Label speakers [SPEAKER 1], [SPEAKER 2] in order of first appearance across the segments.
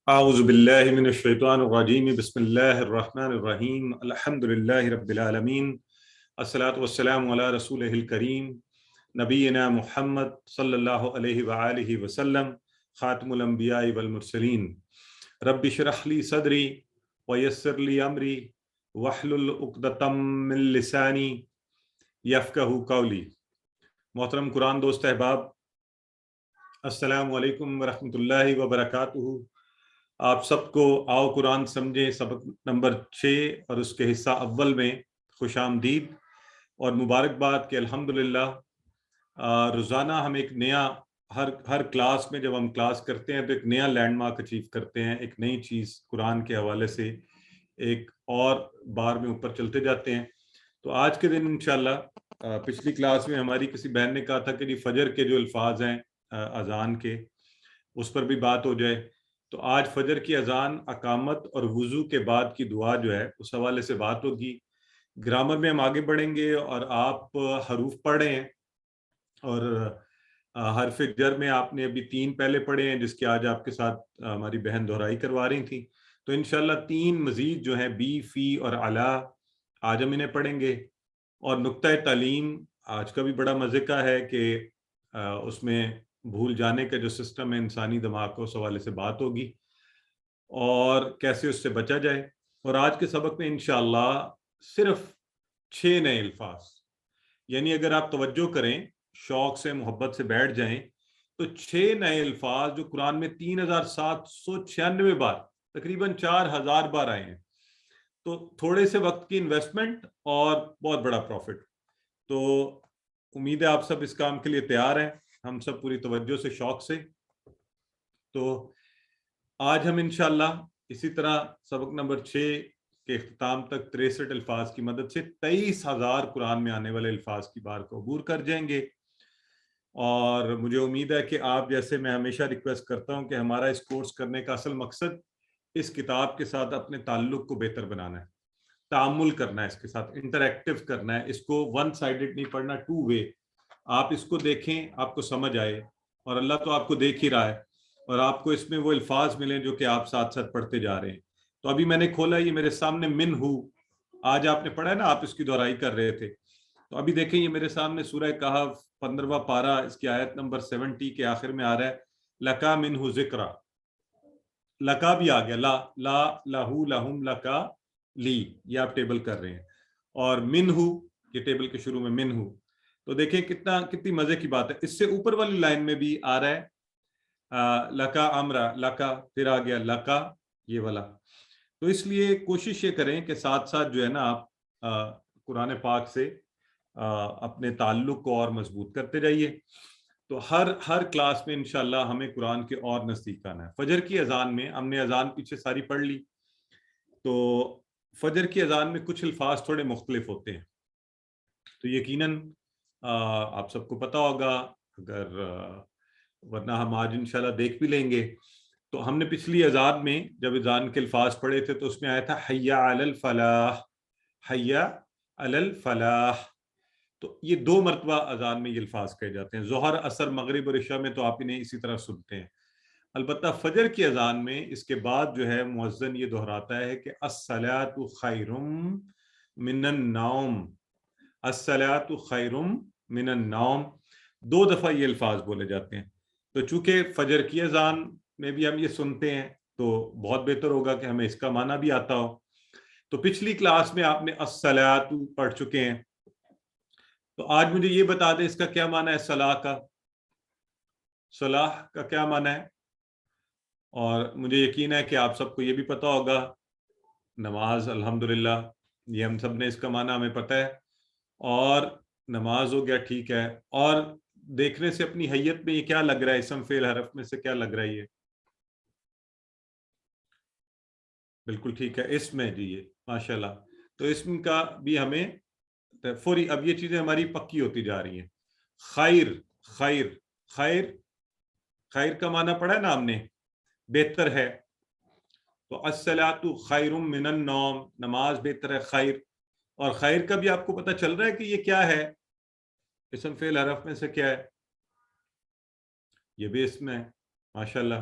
[SPEAKER 1] اعوذ باللہ من الشیطان الرجیم بسم اللہ الرحمن الرحیم الحمد للہ رب العالمین الصلاۃ والسلام علی رسولہ الکریم نبینا محمد صلی اللہ علیہ وآلہ وسلم خاتم الانبیاء والمرسلین رب اشرح لی صدری ویسر لی امری واحلل عقدۃ من لسانی یفقہوا قولی۔ محترم قرآن دوست احباب، السلام علیکم ورحمۃ اللہ وبرکاتہ۔ آپ سب کو آؤ قرآن سمجھیں سبق نمبر 6 اور اس کے حصہ اول میں خوش آمدید اور مبارکباد کہ الحمدللہ روزانہ ہم ایک نیا ہر کلاس میں جب ہم کلاس کرتے ہیں تو ایک نیا لینڈ مارک اچیو کرتے ہیں، ایک نئی چیز قرآن کے حوالے سے ایک اور بار میں اوپر چلتے جاتے ہیں۔ تو آج کے دن انشاءاللہ پچھلی کلاس میں ہماری کسی بہن نے کہا تھا کہ جی فجر کے جو الفاظ ہیں اذان کے، اس پر بھی بات ہو جائے۔ تو آج فجر کی اذان، اقامت اور وضو کے بعد کی دعا جو ہے اس حوالے سے بات ہوگی۔ گرامر میں ہم آگے بڑھیں گے اور آپ حروف پڑھ رہے ہیں، اور حرف جر میں آپ نے ابھی 3 پہلے پڑھے ہیں جس کی آج آپ کے ساتھ ہماری بہن دہرائی کروا رہی تھی۔ تو انشاءاللہ 3 مزید جو ہیں بی، فی اور علا، آج ہم انہیں پڑھیں گے۔ اور نقطۂ تعلیم آج کا بھی بڑا مزے کا ہے کہ اس میں بھول جانے کا جو سسٹم ہے انسانی دماغ کو، اس حوالے سے بات ہوگی اور کیسے اس سے بچا جائے۔ اور آج کے سبق میں انشاءاللہ صرف 6 نئے الفاظ، یعنی اگر آپ توجہ کریں، شوق سے، محبت سے بیٹھ جائیں تو 6 نئے الفاظ جو قرآن میں 3796 بار، تقریباً 4000 بار آئے ہیں۔ تو تھوڑے سے وقت کی انویسٹمنٹ اور بہت بڑا پروفٹ۔ تو امید ہے آپ سب اس کام کے لیے تیار ہیں، ہم سب پوری توجہ سے، شوق سے۔ تو آج ہم انشاءاللہ اسی طرح سبق نمبر 6 کے اختتام تک 63 الفاظ کی مدد سے 23,000 قرآن میں آنے والے الفاظ کی بار کو عبور کر جائیں گے۔ اور مجھے امید ہے کہ آپ جیسے میں ہمیشہ ریکویسٹ کرتا ہوں کہ ہمارا اس کورس کرنے کا اصل مقصد اس کتاب کے ساتھ اپنے تعلق کو بہتر بنانا ہے، تعامل کرنا ہے، اس کے ساتھ انٹریکٹیو کرنا ہے، اس کو ون سائیڈڈ نہیں پڑھنا، 2 وے۔ آپ اس کو دیکھیں، آپ کو سمجھ آئے، اور اللہ تو آپ کو دیکھ ہی رہا ہے، اور آپ کو اس میں وہ الفاظ ملیں جو کہ آپ ساتھ ساتھ پڑھتے جا رہے ہیں۔ تو ابھی میں نے کھولا، یہ میرے سامنے من ہو، آج آپ نے پڑھا ہے نا، آپ اس کی دہرائی کر رہے تھے۔ تو ابھی دیکھیں یہ میرے سامنے سورہ کہف 15واں پارہ، اس کی آیت نمبر 70 کے آخر میں آ رہا ہے لکا منہ ذکرہ۔ لکا بھی آ گیا، لا لا لہو لہم لکا لی، یہ آپ ٹیبل کر رہے ہیں، اور منہ یہ ٹیبل کے شروع میں منہ۔ تو دیکھیں کتنی مزے کی بات ہے۔ اس سے اوپر والی لائن میں بھی آ رہا ہے لکا امرا، لکا، پھر آ گیا لکا، یہ والا۔ تو اس لیے کوشش یہ کریں کہ ساتھ ساتھ جو ہے نا آپ قرآن پاک سے اپنے تعلق کو اور مضبوط کرتے جائیے۔ تو ہر کلاس میں انشاءاللہ ہمیں قرآن کے اور نزدیک آنا ہے۔ فجر کی اذان میں ہم نے اذان پیچھے ساری پڑھ لی، تو فجر کی اذان میں کچھ الفاظ تھوڑے مختلف ہوتے ہیں، تو یقیناً آپ سب کو پتا ہوگا، اگر ورنہ ہم آج انشاءاللہ دیکھ بھی لیں گے۔ تو ہم نے پچھلی اذان میں جب اذان کے الفاظ پڑھے تھے تو اس میں آیا تھا حی علی الفلاح، حی علی الفلاح۔ تو یہ 2 مرتبہ اذان میں یہ الفاظ کہے جاتے ہیں، ظہر، عصر، مغرب اور عشاء میں تو آپ انہیں اسی طرح سنتے ہیں۔ البتہ فجر کی اذان میں اس کے بعد جو ہے مؤذن یہ دہراتا ہے کہ الصلاۃ خیر من النوم، الصلاۃ خیر من النوم، 2 دفعہ یہ الفاظ بولے جاتے ہیں۔ تو چونکہ فجر کی اذان میں بھی ہم یہ سنتے ہیں تو بہت بہتر ہوگا کہ ہمیں اس کا معنی بھی آتا ہو۔ تو پچھلی کلاس میں آپ نے الصلاۃ پڑھ چکے ہیں، تو آج مجھے یہ بتا دیں اس کا کیا معنی ہے، صلاح کا، صلاح کا کیا معنی ہے؟ اور مجھے یقین ہے کہ آپ سب کو یہ بھی پتا ہوگا، نماز، الحمدللہ یہ ہم سب نے اس کا معنی ہمیں پتا ہے، اور نماز ہو گیا، ٹھیک ہے۔ اور دیکھنے سے اپنی حیت میں یہ کیا لگ رہا ہے، اسم فعل حرف میں سے کیا لگ رہا ہے یہ؟ بالکل ٹھیک ہے، اسم ہے جی، یہ ماشاءاللہ۔ تو اسم کا بھی ہمیں فوری، اب یہ چیزیں ہماری پکی ہوتی جا رہی ہیں۔ خیر، خیر، خیر، خیر کا معنی پڑھا ہے نا ہم نے، بہتر ہے۔ تو الصلاۃ خیر من النوم، نماز بہتر ہے، خیر۔ اور خیر کا بھی آپ کو پتہ چل رہا ہے کہ یہ کیا ہے، اسم فعل حرف میں سے کیا ہے؟ یہ بھی اسم ہے، ماشاءاللہ۔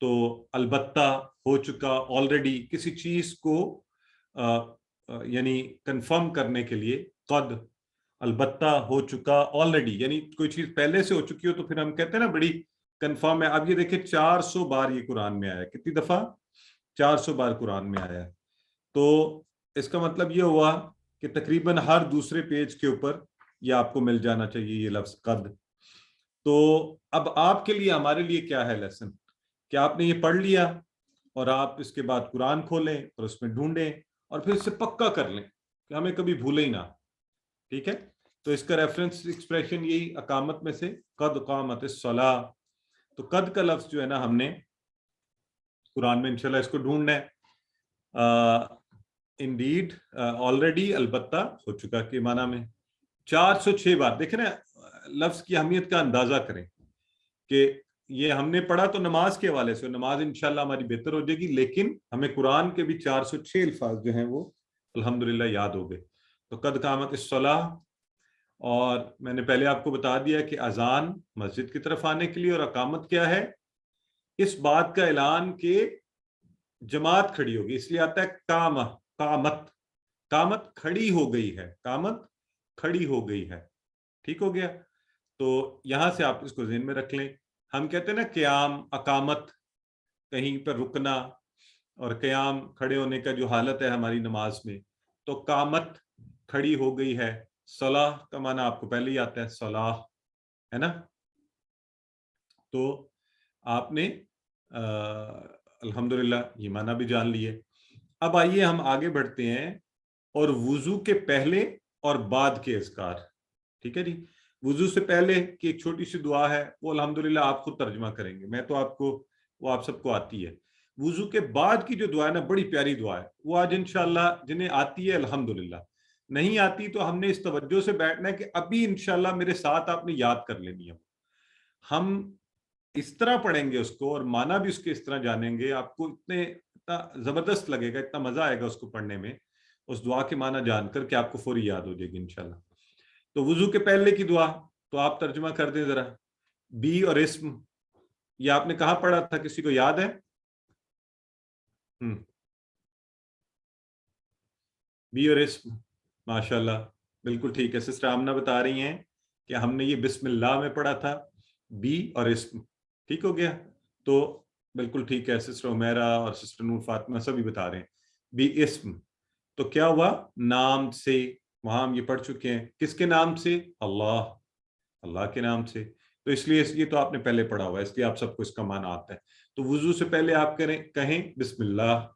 [SPEAKER 1] تو البتہ ہو چکا، آلریڈی کسی چیز کو یعنی کنفرم کرنے کے لیے قد، البتہ ہو چکا آلریڈی، یعنی کوئی چیز پہلے سے ہو چکی ہو تو پھر ہم کہتے ہیں نا بڑی کنفرم ہے. اب یہ دیکھیں 400 بار یہ قرآن میں آیا ہے. کتنی دفعہ؟ 400 بار قرآن میں آیا ہے. تو اس کا مطلب یہ ہوا کہ تقریباً ہر دوسرے پیج کے اوپر یہ آپ کو مل جانا چاہیے یہ لفظ قد. تو اب آپ کے لیے، ہمارے لیے کیا ہے لیسن، کہ آپ نے یہ پڑھ لیا اور آپ اس کے بعد قرآن کھولیں اور اس میں ڈھونڈیں اور پھر اس سے پکا کر لیں کہ ہمیں کبھی بھولے ہی نہ. ٹھیک ہے؟ تو اس کا ریفرنس ایکسپریشن یہی اقامت میں سے قد قامت الصلاۃ. تو قد کا لفظ جو ہے نا ہم نے قرآن میں انشاءاللہ اس کو ڈھونڈنا ہے. انڈیڈ، آلریڈی، البتہ ہو چکا کے معنی میں 406 بار. دیکھیں نا لفظ کی اہمیت کا اندازہ کریں کہ یہ ہم نے پڑھا تو نماز کے حوالے سے، نماز انشاءاللہ ہماری بہتر ہو جائے گی، لیکن ہمیں قرآن کے بھی 406 الفاظ جو ہیں وہ الحمدللہ یاد ہو گئے. تو قد قامت الصلاۃ. اور میں نے پہلے آپ کو بتا دیا کہ اذان مسجد کی طرف آنے کے لیے، اور اقامت کیا ہے؟ اس بات کا اعلان کہ جماعت کھڑی ہوگی. اس لیے آتا ہے قامت، قامت کھڑی ہو گئی ہے، قامت کھڑی ہو گئی ہے. ٹھیک ہو گیا؟ تو یہاں سے آپ اس کو ذہن میں رکھ لیں. ہم کہتے ہیں نا قیام، اقامت کہیں پر رکنا، اور قیام کھڑے ہونے کا جو حالت ہے ہماری نماز میں. تو قامت کھڑی ہو گئی ہے. صلاح کا معنی آپ کو پہلے ہی آتا ہے، صلاح ہے نا. تو آپ نے الحمدللہ یہ معنی بھی جان لیے. اب آئیے ہم آگے بڑھتے ہیں اور وضو کے پہلے اور بعد کے اذکار. ٹھیک ہے جی؟ وضو سے پہلے کی ایک چھوٹی سی دعا ہے، وہ الحمدللہ آپ خود ترجمہ کریں گے، میں تو آپ کو، وہ آپ سب کو آتی ہے. وضو کے بعد کی جو دعا ہے نا، بڑی پیاری دعا ہے، وہ آج انشاءاللہ جنہیں آتی ہے الحمدللہ، نہیں آتی تو ہم نے اس توجہ سے بیٹھنا ہے کہ ابھی انشاءاللہ میرے ساتھ آپ نے یاد کر لینی ہے. ہم اس طرح پڑھیں گے اس کو اور معنی بھی اس کے اس طرح جانیں گے، آپ کو اتنا زبردست لگے گا، اتنا مزہ آئے گا اس کو پڑھنے میں، اس دعا کے معنی جان کر کہ آپ کو فوری یاد ہو جائے گی انشاءاللہ. تو وضو کے پہلے کی دعا تو آپ ترجمہ کر دیں ذرا. بی اور اسم، یہ آپ نے کہاں پڑھا تھا، کسی کو یاد ہے؟ بی اور اسم، ماشاءاللہ بالکل ٹھیک ہے. سسٹر آمنہ بتا رہی ہیں کہ ہم نے یہ بسم اللہ میں پڑھا تھا، بی اور اسم. ٹھیک ہو گیا؟ تو بالکل ٹھیک ہے. سسٹر عمیرہ اور سسٹر نور فاطمہ سبھی بتا رہے ہیں بی اسم. تو کیا ہوا؟ نام سے. وہاں ہم یہ پڑھ چکے ہیں، کس کے نام سے؟ اللہ، اللہ کے نام سے. تو اس لیے یہ تو آپ نے پہلے پڑھا ہوا ہے، اس لیے آپ سب کو اس کا معنی آتا ہے. تو وضو سے پہلے آپ کہیں بسم اللہ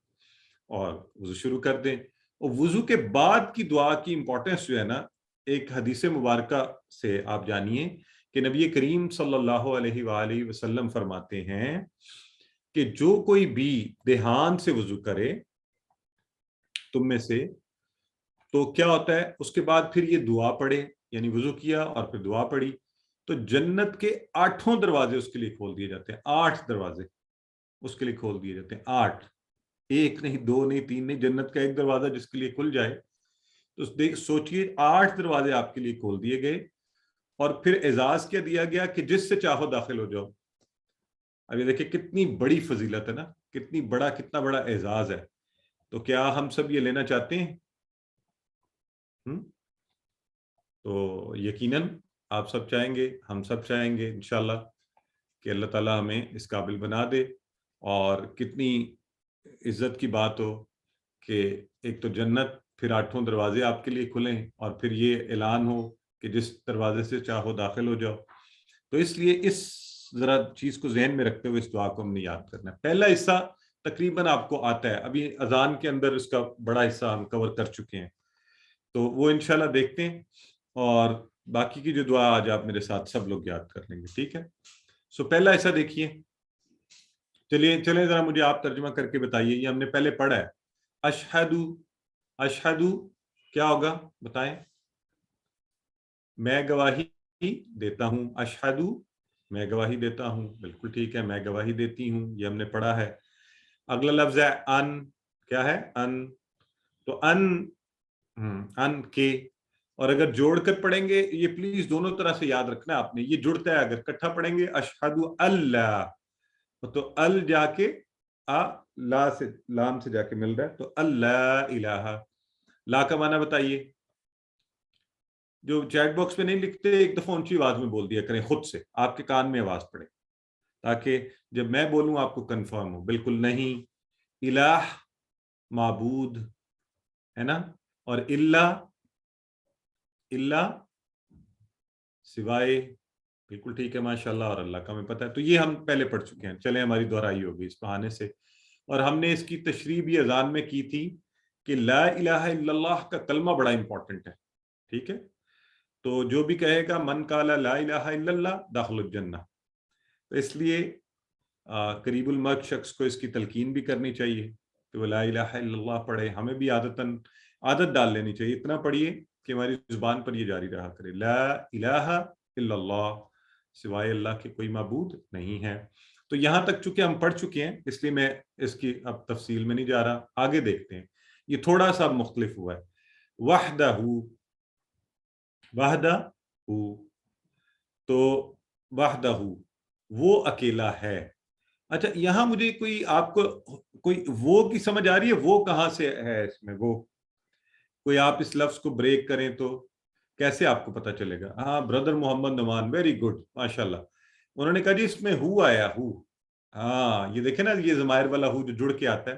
[SPEAKER 1] اور وضو شروع کر دیں. اور وضو کے بعد کی دعا کی امپورٹنس جو ہے نا، ایک حدیث مبارکہ سے آپ جانیے کہ نبی کریم صلی اللہ علیہ وآلہ وسلم فرماتے ہیں کہ جو کوئی بھی دھیان سے وضو کرے تم میں سے، تو کیا ہوتا ہے اس کے بعد پھر یہ دعا پڑھے، یعنی وضو کیا اور پھر دعا پڑھی، تو جنت کے 8 دروازے اس کے لیے کھول دیے جاتے ہیں. 8 دروازے اس کے لیے کھول دیے جاتے ہیں. 8، ایک نہیں، 2 نہیں، 3 نہیں، جنت کا ایک دروازہ جس کے لیے کھل جائے تو سوچئے 8 دروازے آپ کے لیے کھول دیے گئے. اور پھر اعزاز کیا دیا گیا کہ جس سے چاہو داخل ہو جاؤ. اب یہ دیکھیں کتنی بڑی فضیلت ہے نا، کتنا بڑا اعزاز ہے. تو کیا ہم سب یہ لینا چاہتے ہیں؟ تو یقیناً آپ سب چاہیں گے، ہم سب چاہیں گے انشاءاللہ کہ اللہ تعالیٰ ہمیں اس قابل بنا دے. اور کتنی عزت کی بات ہو کہ ایک تو جنت، پھر 8 دروازے آپ کے لیے کھلیں، اور پھر یہ اعلان ہو کہ جس دروازے سے چاہو داخل ہو جاؤ. تو اس لیے اس ذرا چیز کو ذہن میں رکھتے ہوئے اس دعا کو ہم نے یاد کرنا ہے. پہلا حصہ تقریباً آپ کو آتا ہے، ابھی اذان کے اندر اس کا بڑا حصہ ہم کور کر چکے ہیں، تو وہ انشاءاللہ دیکھتے ہیں. اور باقی کی جو دعا آج آپ میرے ساتھ سب لوگ یاد کر لیں گے. ٹھیک ہے؟ سو پہلا ایسا دیکھیے. چلیں ذرا مجھے آپ ترجمہ کر کے بتائیے. یہ ہم نے پہلے پڑھا ہے، اشہدو. اشہدو کیا ہوگا بتائیں؟ میں گواہی دیتا ہوں. اشہدو میں گواہی دیتا ہوں. بالکل ٹھیک ہے، میں گواہی دیتی ہوں، یہ ہم نے پڑھا ہے. اگلا لفظ ہے ان. کیا ہے؟ ان. تو ان کے، اور اگر جوڑ کر پڑھیں گے، یہ پلیز دونوں طرح سے یاد رکھنا آپ نے، یہ جڑتا ہے. اگر اکٹھا پڑھیں گے اشہدو اللہ، تو ال جا کے لا سے لام سے جا کے مل رہا ہے، تو اللہ الہ، لا کا معنی بتائیے. جو چیٹ باکس پہ نہیں لکھتے ایک دفعہ اونچی آواز میں بول دیا کریں خود سے، آپ کے کان میں آواز پڑے، تاکہ جب میں بولوں آپ کو کنفرم ہو. بالکل نہیں. الہ معبود ہے نا، اور اللہ سوائے. بالکل ٹھیک ہے، ماشاءاللہ، اور اللہ کا ہمیں پتہ ہے. تو یہ ہم پہلے پڑھ چکے ہیں، چلیں ہماری دہرائی ہوگی اس بہانے سے. اور ہم نے اس کی تشریح بھی اذان میں کی تھی کہ لا الہ الا اللہ کا کلمہ بڑا امپورٹنٹ ہے. ٹھیک ہے، تو جو بھی کہے گا من قال لا الہ الا اللہ داخل الجنہ. تو اس لیے قریب المرگ شخص کو اس کی تلقین بھی کرنی چاہیے کہ وہ لا الہ الا اللہ پڑھے. ہمیں بھی عادت ڈال لینی چاہیے، اتنا پڑھیے کہ ہماری زبان پر یہ جاری رہا کرے، لا الہ الا اللہ، سوائے اللہ کے کوئی معبود نہیں ہے. تو یہاں تک چونکہ ہم پڑھ چکے ہیں اس لیے میں اس کی اب تفصیل میں نہیں جا رہا. آگے دیکھتے ہیں، یہ تھوڑا سا مختلف ہوا ہے. وحدہ تو وحدہ وہ اکیلا ہے. اچھا، یہاں مجھے آپ کو کوئی وہ کی سمجھ آ رہی ہے؟ وہ کہاں سے ہے اس میں؟ وہ کوئی آپ اس لفظ کو بریک کریں تو کیسے آپ کو پتا چلے گا؟ ہاں، بردر محمد نعمان، ویری گڈ، ماشاءاللہ. انہوں نے کہا جی اس میں ہو آیا، ہو. ہاں، یہ دیکھیں نا، یہ ضمائر والا ہو جو جڑ کے آتا ہے،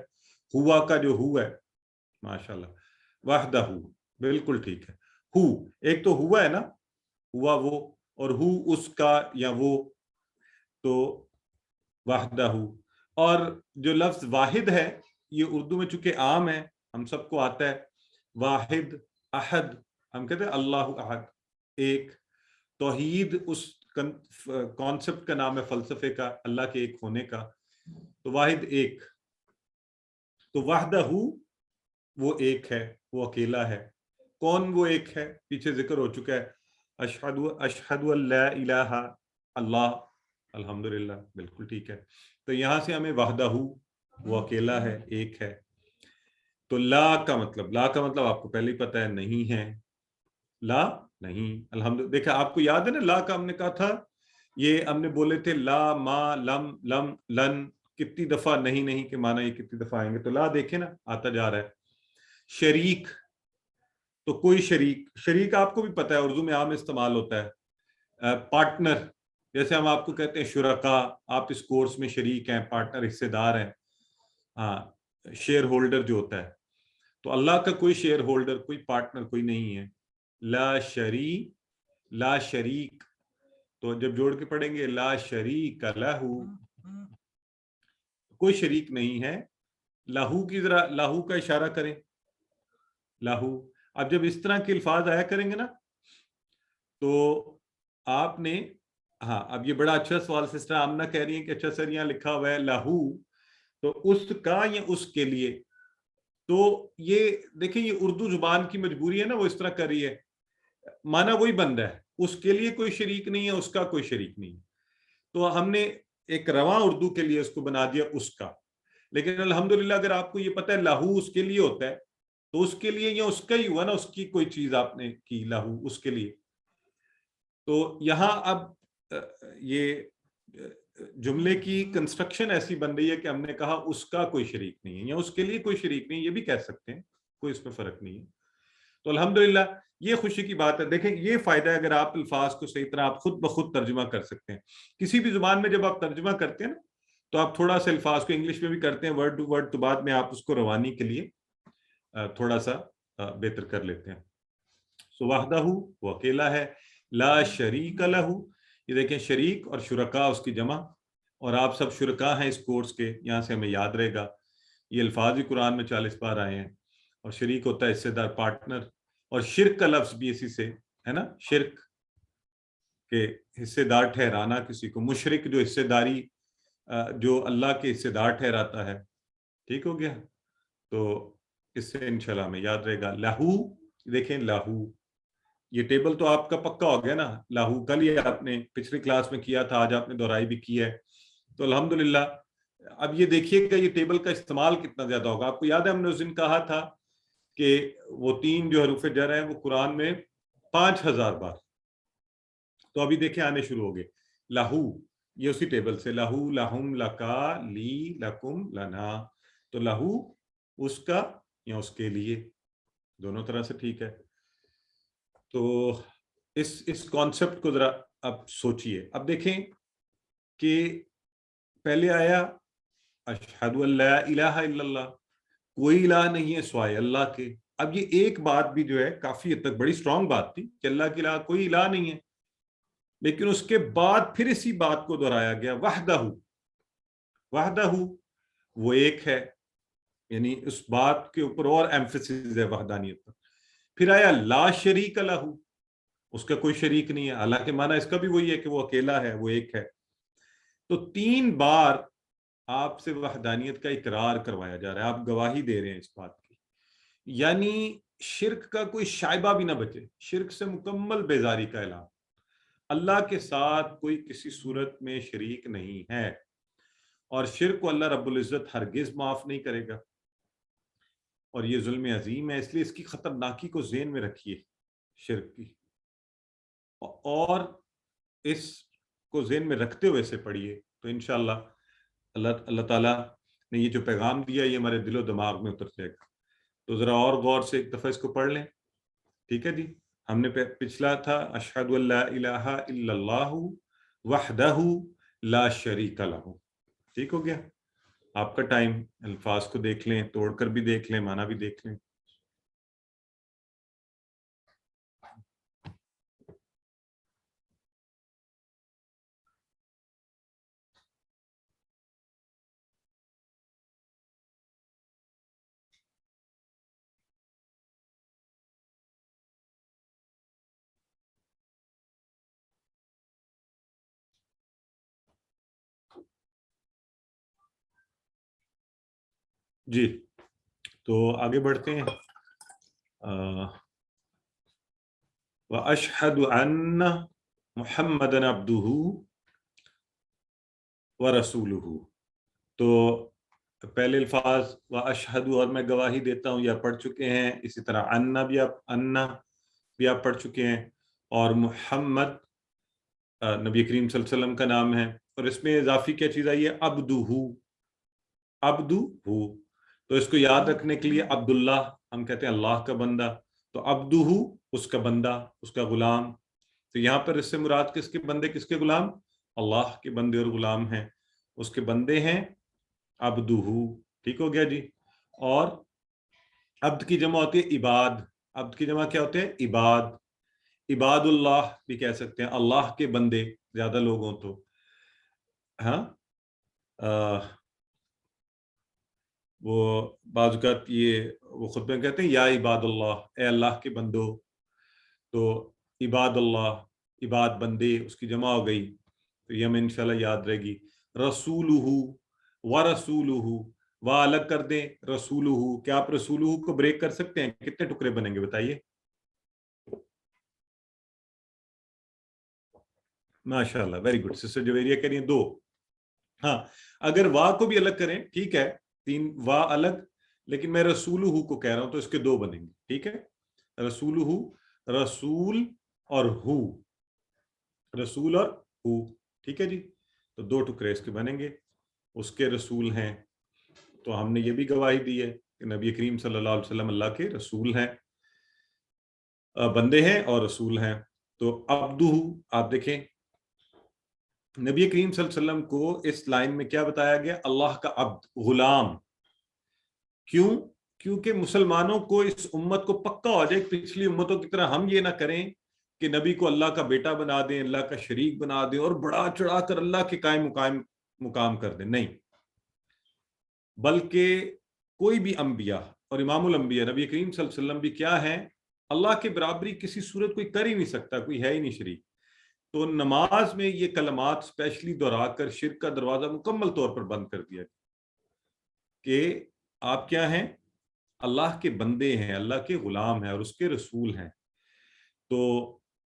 [SPEAKER 1] ہوا کا جو ہو ہے، ماشاءاللہ. وحدہ، بالکل ٹھیک ہے. ہو ایک تو ہوا ہے نا، ہوا وہ، اور ہو اس کا یا وہ، تو وحدہ. اور جو لفظ واحد ہے یہ اردو میں چونکہ عام ہے، ہم سب کو آتا ہے. واحد، احد، ہم کہتے ہیں اللہ احد، ایک. توحید اس کانسیپٹ کا نام ہے فلسفے کا، اللہ کے ایک ہونے کا. تو واحد ایک، تو وحدہ وہ ایک ہے، وہ اکیلا ہے. کون وہ ایک ہے؟ پیچھے ذکر ہو چکا ہے، اشہد ان لا الہ اللہ، الحمدللہ، بالکل ٹھیک ہے. تو یہاں سے ہمیں وحدہ وہ اکیلا ہے، ایک ہے. تو لا کا مطلب آپ کو پہلے ہی پتہ ہے، نہیں ہے. لا نہیں، الحمدللہ. دیکھا آپ کو یاد ہے نا، لا کا ہم نے کہا تھا، یہ ہم نے بولے تھے لا، ما، لم، لم، لن، کتنی دفعہ نہیں کے معنی یہ کتنی دفعہ آئیں گے. تو لا دیکھیں نا آتا جا رہا ہے. شریک، تو کوئی شریک آپ کو بھی پتہ ہے اردو میں عام استعمال ہوتا ہے. پارٹنر، جیسے ہم آپ کو کہتے ہیں شرکا، آپ اس کورس میں شریک ہیں، پارٹنر، حصے دار ہیں. ہاں، شیئر ہولڈر جو ہوتا ہے. تو اللہ کا کوئی شیئر ہولڈر، کوئی پارٹنر کوئی نہیں ہے. لا شریک، تو جب جوڑ کے پڑھیں گے لا شریک لہ، کوئی شریک نہیں ہے. لہو کی ذرا لہو کا اشارہ کریں، لہو. اب جب اس طرح کے الفاظ آیا کریں گے نا، تو آپ نے، ہاں، اب یہ بڑا اچھا سوال سسٹر آمنہ کہہ رہی ہیں کہ اچھا سر یہاں لکھا ہوا ہے لہو، تو اس کا یا اس کے لیے. تو یہ دیکھیں، یہ اردو زبان کی مجبوری ہے نا، وہ اس طرح کر رہی ہے. معنی وہی بن رہا ہے، اس کے لیے کوئی شریک نہیں ہے، اس کا کوئی شریک نہیں ہے. تو ہم نے ایک رواں اردو کے لیے اس کو بنا دیا اس کا. لیکن الحمدللہ اگر آپ کو یہ پتہ ہے لہو اس کے لیے ہوتا ہے، تو اس کے لیے یا اس کا ہی ہوا نا، اس کی کوئی چیز آپ نے کی، لہو اس کے لیے. تو یہاں اب یہ جملے کی کنسٹرکشن ایسی بن رہی ہے کہ ہم نے کہا اس کا کوئی شریک نہیں ہے یا اس کے لیے کوئی شریک نہیں، یہ بھی کہہ سکتے ہیں، کوئی اس میں فرق نہیں ہے. تو الحمدللہ یہ خوشی کی بات ہے. دیکھیں یہ فائدہ ہے اگر آپ الفاظ کو صحیح طرح آپ خود بخود ترجمہ کر سکتے ہیں. کسی بھی زبان میں جب آپ ترجمہ کرتے ہیں نا، تو آپ تھوڑا سا الفاظ کو انگلش میں بھی کرتے ہیں ورڈ ٹو ورڈ، تو بعد میں آپ اس کو روانی کے لیے تھوڑا سا بہتر کر لیتے ہیں. سو وحدہ وہ اکیلا ہے. لا شریک لہ، یہ دیکھیں شریک اور شرکا اس کی جمع، اور آپ سب شرکا ہیں اس کورس کے، یہاں سے ہمیں یاد رہے گا. یہ الفاظ بھی قرآن میں 40 بار آئے ہیں. اور شریک ہوتا ہے حصے دار، پارٹنر. اور شرک کا لفظ بھی اسی سے ہے نا، شرک کے حصے دار ٹھہرانا کسی کو. مشرک جو حصے داری، جو اللہ کے حصے دار ٹھہراتا ہے. ٹھیک ہو گیا؟ تو اس سے انشاءاللہ ہمیں یاد رہے گا. لہو، دیکھیں لہو، یہ ٹیبل تو آپ کا پکا ہو گیا نا. لہو کل یہ آپ نے پچھلی کلاس میں کیا تھا، آج آپ نے دہرائی بھی کی ہے. تو الحمدللہ اب یہ دیکھیے گا یہ ٹیبل کا استعمال کتنا زیادہ ہوگا. آپ کو یاد ہے ہم نے اس دن کہا تھا کہ وہ 3 جو حروف جر ہیں وہ قرآن میں 5000 بار. تو ابھی دیکھیں آنے شروع ہو گئے. لہو یہ اسی ٹیبل سے لہو لہم لکا لی لکم لنا، تو لہو اس کا یا اس کے لیے، دونوں طرح سے ٹھیک ہے۔ تو اس کانسیپٹ کو ذرا اب سوچئے، اب دیکھیں کہ پہلے آیا اشہد ان لا الہ الا اللہ، کوئی الہ نہیں ہے سوائے اللہ کے۔ اب یہ ایک بات بھی جو ہے کافی حد تک بڑی اسٹرانگ بات تھی کہ اللہ کے علاوہ کوئی الہ نہیں ہے، لیکن اس کے بعد پھر اسی بات کو دہرایا گیا وحدہ، وحدہ وہ ایک ہے، یعنی اس بات کے اوپر اور ایمفیسس ہے وحدانیت پر۔ پھر آیا لا شریک لہ، اس کا کوئی شریک نہیں ہے، حالانکہ معنی اس کا بھی وہی ہے کہ وہ اکیلا ہے، وہ ایک ہے۔ تو 3 بار آپ سے وحدانیت کا اقرار کروایا جا رہا ہے، آپ گواہی دے رہے ہیں اس بات کی، یعنی شرک کا کوئی شائبہ بھی نہ بچے، شرک سے مکمل بیزاری کا اعلان۔ اللہ کے ساتھ کوئی کسی صورت میں شریک نہیں ہے، اور شرک کو اللہ رب العزت ہرگز معاف نہیں کرے گا، اور یہ ظلم عظیم ہے، اس لیے اس کی خطرناکی کو ذہن میں رکھیے، شرک کی، اور اس کو ذہن میں رکھتے ہوئے سے پڑھیے، تو انشاءاللہ اللہ تعالیٰ نے یہ جو پیغام دیا یہ ہمارے دل و دماغ میں اتر جائے گا۔ تو ذرا اور غور سے ایک دفعہ اس کو پڑھ لیں، ٹھیک ہے جی۔ ہم نے پچھلا تھا اشہد ان لا الہ الا اللہ وحدہ لا شریک لہ، ٹھیک ہو گیا۔ آپ کا ٹائم، الفاظ کو دیکھ لیں، توڑ کر بھی دیکھ لیں، معنی بھی دیکھ لیں۔ جی تو آگے بڑھتے ہیں۔ وَأَشْهَدُ أَنَّ مُحَمَّدًا عَبْدُهُ وَرَسُولُهُ، تو پہلے الفاظ وَأَشْهَدُ اور میں گواہی دیتا ہوں، یا پڑھ چکے ہیں، اسی طرح أَنَّ بھی آپ پڑھ چکے ہیں، اور محمد نبی کریم صلی اللہ علیہ وسلم کا نام ہے، اور اس میں اضافی کیا چیز آئی ہے؟ عبدہ، تو اس کو یاد رکھنے کے لیے عبداللہ ہم کہتے ہیں اللہ کا بندہ، تو عبدہ اس کا بندہ، اس کا غلام، تو یہاں پر اس سے مراد کس کے بندے، کس کے غلام؟ اللہ کے بندے اور غلام ہیں، اس کے بندے ہیں عبدہ، ٹھیک ہو گیا جی۔ اور عبد کی جمع ہوتی ہے عباد، عبد کی جمع کیا ہوتے ہیں؟ عباد، عباد اللہ بھی کہہ سکتے ہیں، اللہ کے بندے زیادہ لوگ ہوں تو، ہاں وہ بعض اوقات یہ وہ خطبے میں کہتے ہیں یا عباد اللہ، اے اللہ کے بندو، تو عباد اللہ، عباد بندے، اس کی جمع ہو گئی، تو یہ ہمیں انشاءاللہ یاد رہے گی۔ رسولہ ورسولہ، و الگ کر دیں، رسولہ، کیا آپ رسولہ کو بریک کر سکتے ہیں؟ کتنے ٹکڑے بنیں گے بتائیے؟ ماشاءاللہ، ویری گڈ، سسٹر جویریہ کہہ رہی ہیں 2۔ ہاں اگر وا کو بھی الگ کریں ٹھیک ہے، 3 وا الگ، لیکن میں رسولہ کو کہہ رہا ہوں تو اس کے 2 بنیں گے، ٹھیک ہے، رسولہ، رسول اور ہو، رسول اور ہو، ٹھیک ہے جی، تو 2 ٹکڑے اس کے بنیں گے، اس کے رسول ہیں، تو ہم نے یہ بھی گواہی دی ہے کہ نبی کریم صلی اللہ علیہ وسلم اللہ کے رسول ہیں، بندے ہیں اور رسول ہیں۔ تو عبدہ، آپ دیکھیں نبی کریم صلی اللہ علیہ وسلم کو اس لائن میں کیا بتایا گیا؟ اللہ کا عبد، غلام۔ کیوں؟ کیونکہ مسلمانوں کو اس امت کو پکا ہو جائے، پچھلی امتوں کی طرح ہم یہ نہ کریں کہ نبی کو اللہ کا بیٹا بنا دیں، اللہ کا شریک بنا دیں، اور بڑا چڑھا کر اللہ کے قائم مقام کر دیں، نہیں، بلکہ کوئی بھی انبیاء اور امام الانبیاء نبی کریم صلی اللہ علیہ وسلم بھی کیا ہیں؟ اللہ کے برابری کسی صورت کوئی کر ہی نہیں سکتا، کوئی ہے ہی نہیں شریک۔ تو نماز میں یہ کلمات اسپیشلی دہرا کر شرک کا دروازہ مکمل طور پر بند کر دیا کہ آپ کیا ہیں؟ اللہ کے بندے ہیں، اللہ کے غلام ہیں اور اس کے رسول ہیں، تو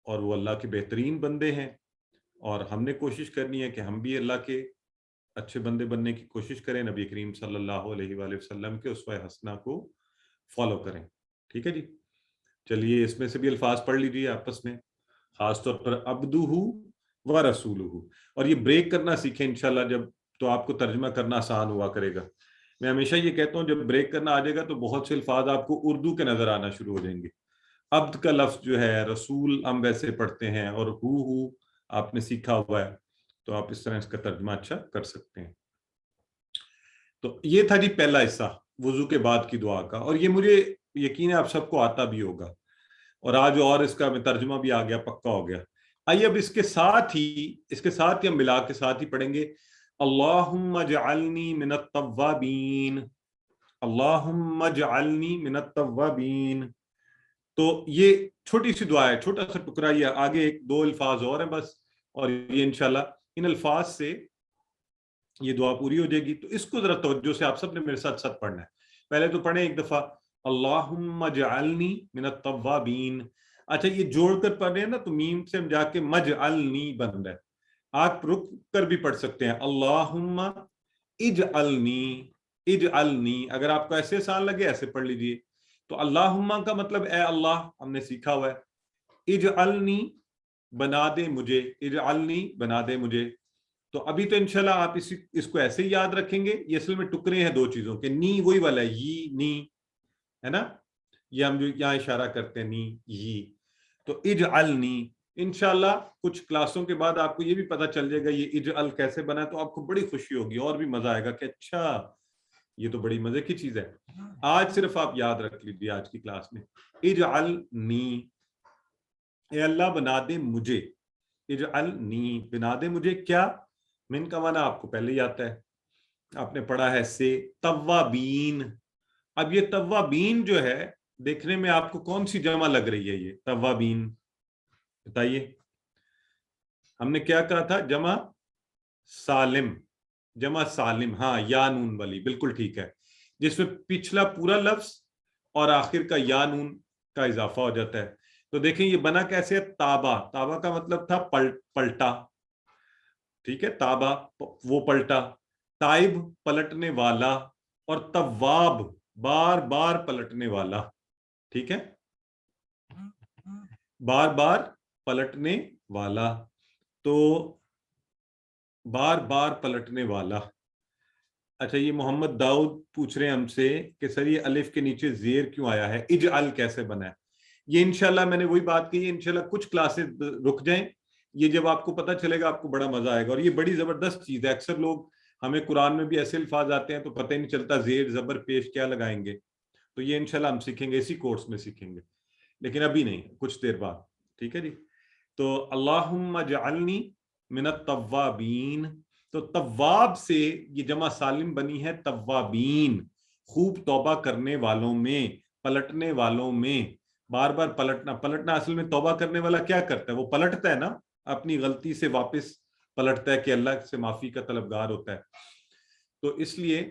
[SPEAKER 1] اور وہ اللہ کے بہترین بندے ہیں، اور ہم نے کوشش کرنی ہے کہ ہم بھی اللہ کے اچھے بندے بننے کی کوشش کریں، نبی کریم صلی اللہ علیہ وآلہ وسلم کے اسوہ حسنہ کو فالو کریں، ٹھیک ہے جی۔ چلیے اس میں سے بھی الفاظ پڑھ لیجیے آپس میں، خاص طور پر عبدہ ورسولہ. اور یہ بریک کرنا سیکھیں انشاءاللہ جب, تو آپ کو ترجمہ کرنا آسان ہوا کرے گا. میں ہمیشہ یہ کہتا ہوں جب بریک کرنا آ جائے گا تو بہت سے الفاظ آپ کو اردو کے نظر آنا شروع ہو جائیں گے. عبد کا لفظ جو ہے, رسول ہم ویسے پڑھتے ہیں, اور ہو آپ نے سیکھا ہوا ہے, تو آپ اس طرح اس کا ترجمہ اچھا کر سکتے ہیں. تو یہ تھا جی پہلا حصہ وضو کے بعد کی دعا کا, اور یہ مجھے یقین ہے آپ سب کو آتا بھی ہوگا, اور آج اور اس کا ترجمہ بھی آ گیا, پکا ہو گیا. آئیے اب اس کے ساتھ ہی ہم ملا کے ساتھ ہی پڑھیں گے اللہم اجعلنی من التوابین, اللہم اجعلنی من التوابین. تو یہ چھوٹی سی دعا ہے, چھوٹا سا ٹکڑا, یہ آگے ایک دو الفاظ اور ہیں بس, اور یہ انشاءاللہ ان الفاظ سے یہ دعا پوری ہو جائے گی. تو اس کو ذرا توجہ سے آپ سب نے میرے ساتھ ساتھ پڑھنا ہے. پہلے تو پڑھیں ایک دفعہ اللہم اجعلنی من التوابین. اچھا یہ جوڑ کر پڑھ رہے ہیں نا, تو میم سے ہم جا کے مجعلنی بن رہا ہے. آپ رک کر بھی پڑھ سکتے ہیں اللہم اجعلنی, اجعلنی. اگر آپ کو ایسے آسان لگے ایسے پڑھ لیجئے. تو اللہم کا مطلب اے اللہ, ہم نے سیکھا ہوا ہے. اجعلنی بنا دے مجھے, اجعلنی بنا دے مجھے. تو ابھی تو انشاءاللہ آپ اس کو ایسے ہی یاد رکھیں گے. یہ اصل میں ٹکڑے ہیں دو چیزوں کے, نی وہی والا ہے, یہ نی ہے نا, یہ ہم جو یہاں اشارہ کرتے ہیں نی یہ. تو اجعلنی انشاءاللہ کچھ کلاسوں کے بعد آپ کو یہ بھی پتہ چل جائے گا یہ اجعل کیسے بنا, تو آپ کو بڑی خوشی ہوگی اور بھی مزہ آئے گا کہ اچھا یہ تو بڑی مزے کی چیز ہے. آج صرف آپ یاد رکھ لیجیے آج کی کلاس میں اجعلنی, اے اللہ بنا دے مجھے, اجعلنی بنا دے مجھے. کیا من کا معنی آپ کو پہلے ہی آتا ہے, آپ نے پڑھا ہے سے توابین. اب یہ توابین جو ہے دیکھنے میں آپ کو کون سی جمع لگ رہی ہے, یہ توابین بتائیے. ہم نے کیا کہا تھا, جمع سالم, جمع سالم, ہاں یا نون والی, بالکل ٹھیک ہے, جس میں پچھلا پورا لفظ اور آخر کا یا نون کا اضافہ ہو جاتا ہے. تو دیکھیں یہ بنا کیسے ہے, تابا, تابا کا مطلب تھا پلٹا, ٹھیک ہے, تابا وہ پلٹا, تائب پلٹنے والا, اور تواب بار بار پلٹنے والا, ٹھیک ہے, بار بار پلٹنے والا. تو بار بار پلٹنے والا. اچھا یہ محمد داؤد پوچھ رہے ہیں ہم سے کہ سر یہ الف کے نیچے زیر کیوں آیا ہے, اجعل کیسے بنا ہے. یہ انشاءاللہ میں نے وہی بات کی, انشاءاللہ کچھ کلاسز رک جائیں, یہ جب آپ کو پتہ چلے گا آپ کو بڑا مزہ آئے گا. اور یہ بڑی زبردست چیز ہے. اکثر لوگ, ہمیں قرآن میں بھی ایسے الفاظ آتے ہیں تو پتہ ہی نہیں چلتا زیر زبر پیش کیا لگائیں گے. تو یہ انشاءاللہ ہم سیکھیں گے, اسی کورس میں سیکھیں گے, لیکن ابھی نہیں, کچھ دیر بعد, ٹھیک ہے جی. تو اللہم اجعلنی من التوابین. تو تواب سے یہ جمع سالم بنی ہے توابین, خوب توبہ کرنے والوں میں, پلٹنے والوں میں. بار بار پلٹنا, پلٹنا اصل میں توبہ کرنے والا کیا کرتا ہے, وہ پلٹتا ہے نا, اپنی غلطی سے واپس پلٹتا ہے کہ اللہ سے معافی کا طلبگار ہوتا ہے. تو اس لیے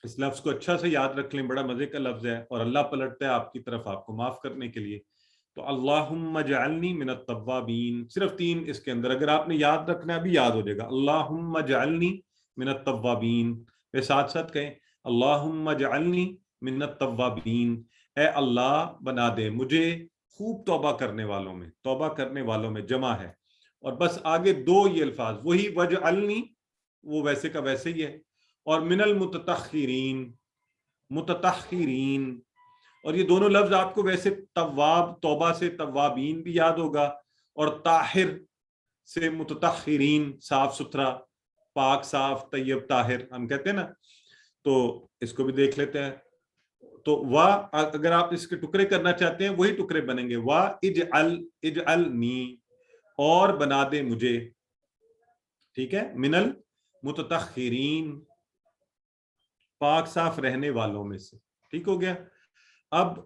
[SPEAKER 1] اس لفظ کو اچھا سے یاد رکھ لیں, بڑا مزے کا لفظ ہے, اور اللہ پلٹتا ہے آپ کی طرف آپ کو معاف کرنے کے لیے. تو اللہم اجعلنی من التوابین, صرف 3 اس کے اندر, اگر آپ نے یاد رکھنا ہے ابھی یاد ہو جائے گا. اللہم اجعلنی من التوابین, پہ ساتھ ساتھ کہیں اللہم اجعلنی من التوابین, اے اللہ بنا دے مجھے خوب توبہ کرنے والوں میں, توبہ کرنے والوں میں جمع ہے. اور بس آگے 2 یہ الفاظ, وہی وجعلنی وہ ویسے کا ویسے ہی ہے, اور من المتطہرین, متطہرین. اور یہ دونوں لفظ آپ کو ویسے تواب, توبہ سے توابین بھی یاد ہوگا, اور طاہر سے متطہرین, صاف ستھرا, پاک صاف, طیب طاہر ہم کہتے ہیں نا. تو اس کو بھی دیکھ لیتے ہیں. تو وا اگر آپ اس کے ٹکڑے کرنا چاہتے ہیں وہی ٹکڑے بنیں گے, وا اجعل, اجعلنی, اور بنا دے مجھے, ٹھیک ہے, من المتطہرین, پاک صاف رہنے والوں میں سے, ٹھیک ہو گیا. اب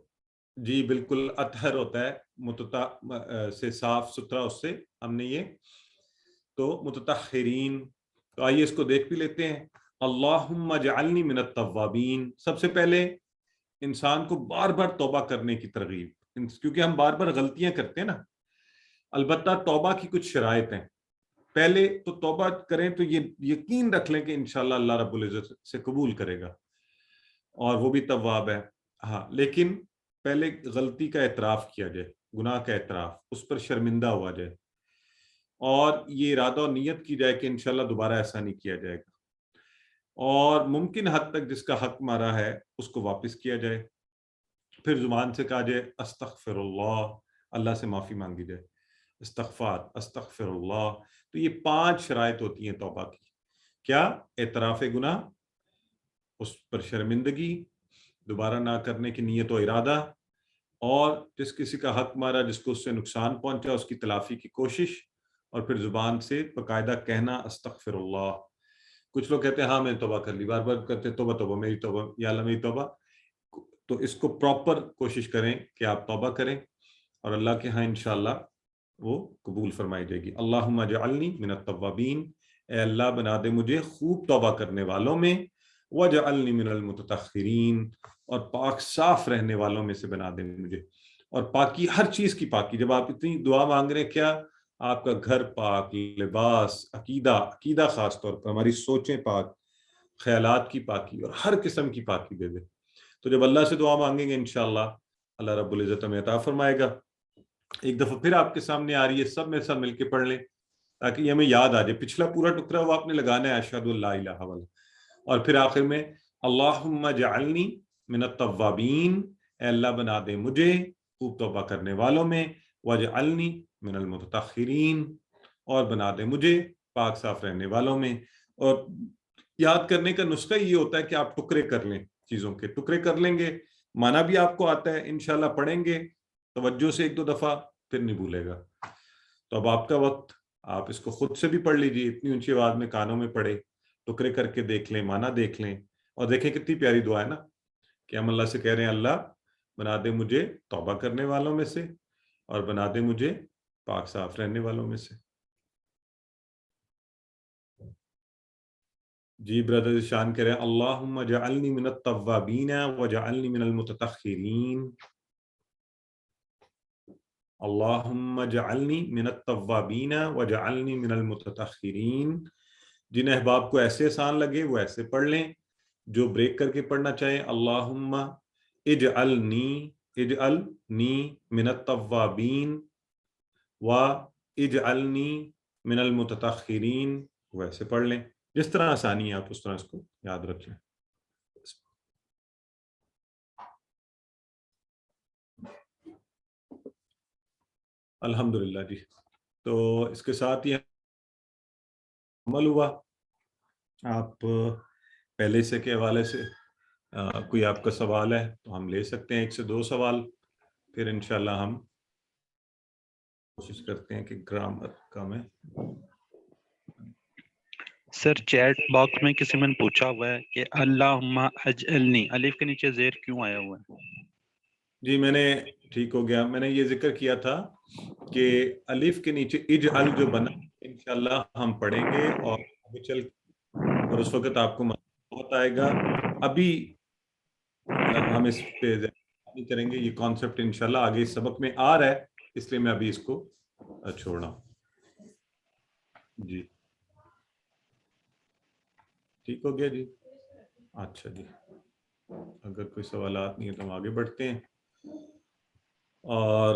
[SPEAKER 1] جی بالکل اطہر ہوتا ہے متطہر سے, صاف ستھرا, اس سے ہم نے یہ, تو متطہرین. تو آئیے اس کو دیکھ بھی لیتے ہیں. اللہم اجعلنی من التوابین, سب سے پہلے انسان کو بار بار توبہ کرنے کی ترغیب, کیونکہ ہم بار بار غلطیاں کرتے ہیں نا. البتہ توبہ کی کچھ شرائط ہیں. پہلے تو توبہ کریں تو یہ یقین رکھ لیں کہ انشاءاللہ اللہ رب العزت سے قبول کرے گا, اور وہ بھی تواب ہے. ہاں لیکن پہلے غلطی کا اعتراف کیا جائے, گناہ کا اعتراف, اس پر شرمندہ ہوا جائے. اور یہ ارادہ اور نیت کی جائے کہ انشاءاللہ دوبارہ ایسا نہیں کیا جائے گا، اور ممکن حد تک جس کا حق مارا ہے اس کو واپس کیا جائے، پھر زبان سے کہا جائے استغفر اللہ، اللہ سے معافی مانگی جائے، استغفار، استغفر اللہ۔ تو یہ 5 شرائط ہوتی ہیں توبہ کی۔ کیا؟ اعتراف گناہ، اس پر شرمندگی، دوبارہ نہ کرنے کی نیت و ارادہ، اور جس کسی کا حق مارا، جس کو اس سے نقصان پہنچا، اس کی تلافی کی کوشش، اور پھر زبان سے باقاعدہ کہنا استغفر اللہ۔ کچھ لوگ کہتے ہیں ہاں میں نے توبہ کر لی، بار بار کہتے ہیں توبہ توبہ میری توبہ، یا اللہ میری توبہ۔ تو اس کو پراپر کوشش کریں کہ آپ توبہ کریں، اور اللہ کے ہاں انشاءاللہ وہ قبول فرمائی جائے گی۔ اللہم اجعلنی من التوابین، اے اللہ بنا دے مجھے خوب توبہ کرنے والوں میں، وجعلنی من المتطہرین، اور پاک صاف رہنے والوں میں سے بنا دے مجھے۔ اور پاکی، ہر چیز کی پاکی، جب آپ اتنی دعا مانگ رہے ہیں، کیا آپ کا گھر پاک، لباس، عقیدہ خاص طور پر ہماری سوچیں پاک، خیالات کی پاکی، اور ہر قسم کی پاکی دے دے۔ تو جب اللہ سے دعا مانگیں گے انشاءاللہ اللہ رب العزت ہمیں عطا فرمائے گا۔ ایک دفعہ پھر آپ کے سامنے آ رہی ہے، سب میں سب مل کے پڑھ لیں تاکہ یہ ہمیں یاد آ جائے۔ پچھلا پورا ٹکڑا وہ آپ نے لگانا ہے اشہد اللہ الہ الا، اور پھر آخر میں اللہم اجعلنی من التوابین، اے اللہ بنا دے مجھے خوب توبہ کرنے والوں میں، واجعلنی من المتطہرین، اور بنا دے مجھے پاک صاف رہنے والوں میں۔ اور یاد کرنے کا نسخہ یہ ہوتا ہے کہ آپ ٹکڑے کر لیں، چیزوں کے ٹکڑے کر لیں گے، معنی بھی آپ کو آتا ہے، انشاءاللہ پڑھیں گے توجہ سے 1-2 دفعہ، پھر نہیں بھولے گا۔ تو اب آپ کا وقت، آپ اس کو خود سے بھی پڑھ لیجیے، اتنی اونچی آواز میں کانوں میں پڑھے، ٹکڑے کر کے دیکھ لیں، معنی دیکھ لیں، اور دیکھیں کتنی پیاری دعا ہے نا کہ ہم اللہ سے کہہ رہے ہیں اللہ بنا دے مجھے توبہ کرنے والوں میں سے، اور بنا دے مجھے پاک صاف رہنے والوں میں سے۔ جی برادر شان کہہ رہے ہیں اللہم اجعلنی من التوابین وجعلنی من المتطہرین، اللہم اجعلنی من التوابین وجعلنی من المتطہرین۔ جن احباب کو ایسے آسان لگے وہ ایسے پڑھ لیں، جو بریک کر کے پڑھنا چاہیں اللہم اجعلنی من التوابین واجعلنی من المتطہرین، ویسے پڑھ لیں، جس طرح آسانی ہے آپ اس طرح اس کو یاد رکھیں۔ الحمدللہ جی، تو اس کے ساتھ ہی عمل ہوا۔ آپ پہلے سے کے حوالے سے کوئی آپ کا سوال ہے تو ہم لے سکتے ہیں، 1 سے 2 سوال، پھر انشاءاللہ ہم کوشش کرتے ہیں کہ گرامر کا میں
[SPEAKER 2] سر چیٹ باکس میں کسی نے پوچھا ہوا ہے کہ اللہم اجعلنی، الف کے نیچے زیر کیوں آیا ہوا ہے؟ جی
[SPEAKER 1] میں نے ٹھیک ہو گیا، میں نے یہ ذکر کیا تھا کہ الف کے نیچے اجعل جو بنا انشاءاللہ ہم پڑھیں گے، اور ابھی چل اور اس وقت آپ کو بہت آئے گا۔ ابھی ہم اس پہ نہیں کریں گے، یہ کانسیپٹ انشاءاللہ آگے اس سبق میں آ رہا ہے، اس لیے میں ابھی اس کو چھوڑنا ہوں۔ جی ٹھیک ہو گیا جی، اچھا جی، اگر کوئی سوالات نہیں ہے تو ہم آگے بڑھتے ہیں اور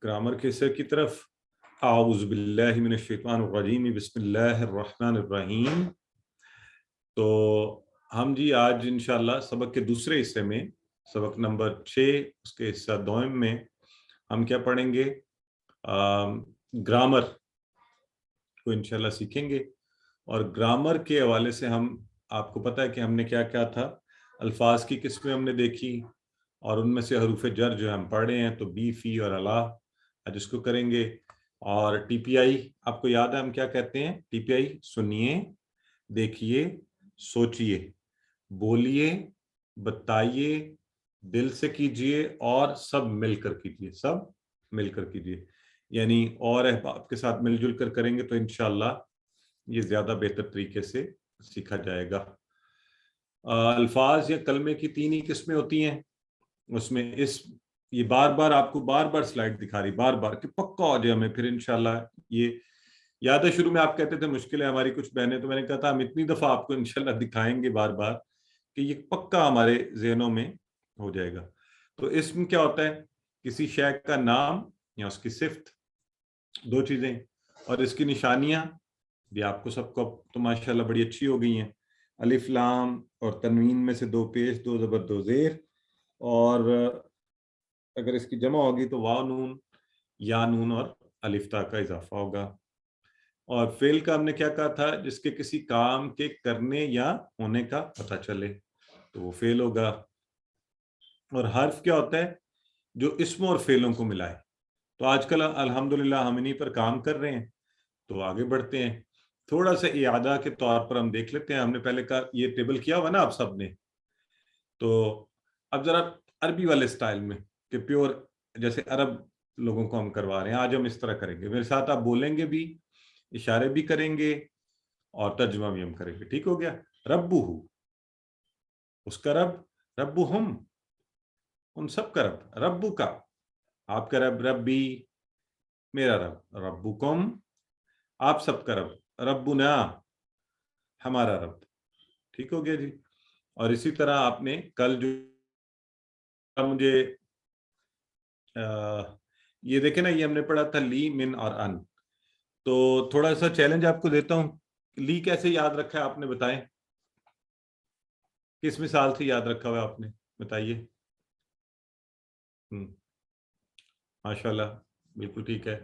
[SPEAKER 1] گرامر کے حصے کی طرف۔ اعوذ باللہ من الشیطان الرجیم، بسم اللہ الرحمن الرحیم۔ تو ہم جی آج انشاءاللہ سبق کے دوسرے حصے میں، سبق نمبر 6 اس کے حصہ دوم میں ہم کیا پڑھیں گے؟ گرامر کو انشاءاللہ سیکھیں گے، اور گرامر کے حوالے سے ہم، آپ کو پتہ ہے کہ ہم نے کیا کیا تھا، الفاظ کی قسمیں ہم نے دیکھی، اور ان میں سے حروف جر جو ہم پڑھ رہے ہیں تو بی، فی اور الا، آج اس کو کریں گے۔ اور ٹی پی آئی آپ کو یاد ہے ہم کیا کہتے ہیں؟ ٹی پی آئی سنیے، دیکھیے، سوچئے، بولیے، بتائیے، دل سے کیجئے، اور سب مل کر کیجئے، سب مل کر کیجئے، یعنی اور احباب کے ساتھ مل جل کر کریں گے تو انشاءاللہ یہ زیادہ بہتر طریقے سے سیکھا جائے گا۔ الفاظ یا کلمے کی 3 ہی قسمیں ہوتی ہیں، اس میں یہ بار بار آپ کو بار بار سلائڈ دکھا رہی، بار بار کہ پکا ہو جائے ہمیں، پھر انشاءاللہ یہ یاد ہے شروع میں آپ کہتے تھے مشکل ہے ہماری کچھ بہنیں، تو میں نے کہا تھا ہم اتنی دفعہ آپ کو انشاءاللہ دکھائیں گے بار بار کہ یہ پکا ہمارے ذہنوں میں ہو جائے گا۔ تو اسم کیا ہوتا ہے؟ کسی شے کا نام یا اس کی صفت، 2 چیزیں، اور اس کی نشانیاں بھی آپ کو سب کو تو ماشاءاللہ بڑی اچھی ہو گئی ہیں. الف لام اور تنوین میں سے 2 پیش 2 زبر 2 زیر, اور اگر اس کی جمع ہوگی تو واو نون یا نون اور الف تا کا اضافہ ہوگا. اور فعل کا ہم نے کیا کہا تھا, جس کے کسی کام کے کرنے یا ہونے کا پتہ چلے تو وہ فعل ہوگا. اور حرف کیا ہوتا ہے, جو اسم اور فعلوں کو ملائے. تو آج کل الحمدللہ ہم انہی پر کام کر رہے ہیں, تو آگے بڑھتے ہیں. تھوڑا سا اعادہ کے طور پر ہم دیکھ لیتے ہیں. ہم نے پہلے کہا یہ ٹیبل کیا ہوا نا آپ سب نے, تو اب ذرا عربی والے سٹائل میں کہ پیور جیسے عرب لوگوں کو ہم کروا رہے ہیں, آج ہم اس طرح کریں گے. میرے ساتھ آپ بولیں گے بھی, اشارے بھی کریں گے اور ترجمہ بھی ہم کریں گے. ٹھیک ہو گیا؟ ربہ, اس کا رب, ربہم, ان سب کا رب. ربو کا, آپ کا رب, ربی میرا رب, ربکم آپ سب کا رب, ربنا ہمارا رب. ٹھیک ہو گیا جی. اور اسی طرح آپ نے کل جو مجھے یہ دیکھیں نا, یہ ہم نے پڑھا تھا لی من اور ان. تو تھوڑا سا چیلنج آپ کو دیتا ہوں, لی کیسے یاد رکھا ہے آپ نے, بتائیں کس مثال سے یاد رکھا ہوا آپ نے, بتائیے. ماشاءاللہ بالکل ٹھیک ہے.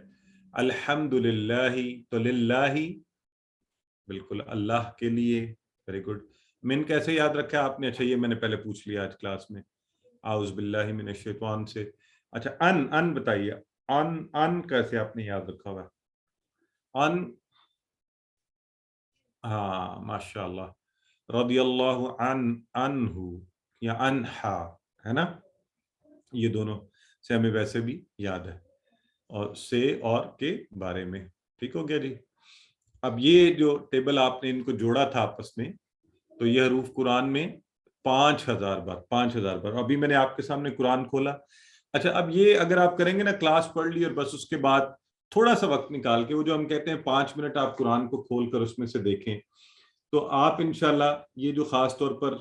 [SPEAKER 1] الحمدللہ, تو للہ بالکل اللہ کے لیے. Very good. من کیسے یاد رکھا آپ نے؟ اچھا یہ میں نے پہلے پوچھ لیا آج کلاس میں, اعوذ باللہ من الشیطان سے. اچھا ان بتائیے, ان کیسے آپ نے یاد رکھا ہوا؟ ان, ہاں ماشاءاللہ, رضی اللہ عنہ یا انہا, ہے نا, یہ دونوں سے ہمیں ویسے بھی یاد ہے, اور سے اور کے بارے میں. ٹھیک ہو گیا جی. اب یہ جو ٹیبل آپ نے ان کو جوڑا تھا آپس میں, تو یہ حروف قرآن میں 5000 بار, 5000 بار. ابھی میں نے آپ کے سامنے قرآن کھولا. اچھا اب یہ اگر آپ کریں گے نا, کلاس پڑھ لی اور بس اس کے بعد تھوڑا سا وقت نکال کے, وہ جو ہم کہتے ہیں 5 منٹ آپ قرآن کو کھول کر اس میں سے دیکھیں, تو آپ انشاءاللہ یہ جو خاص طور پر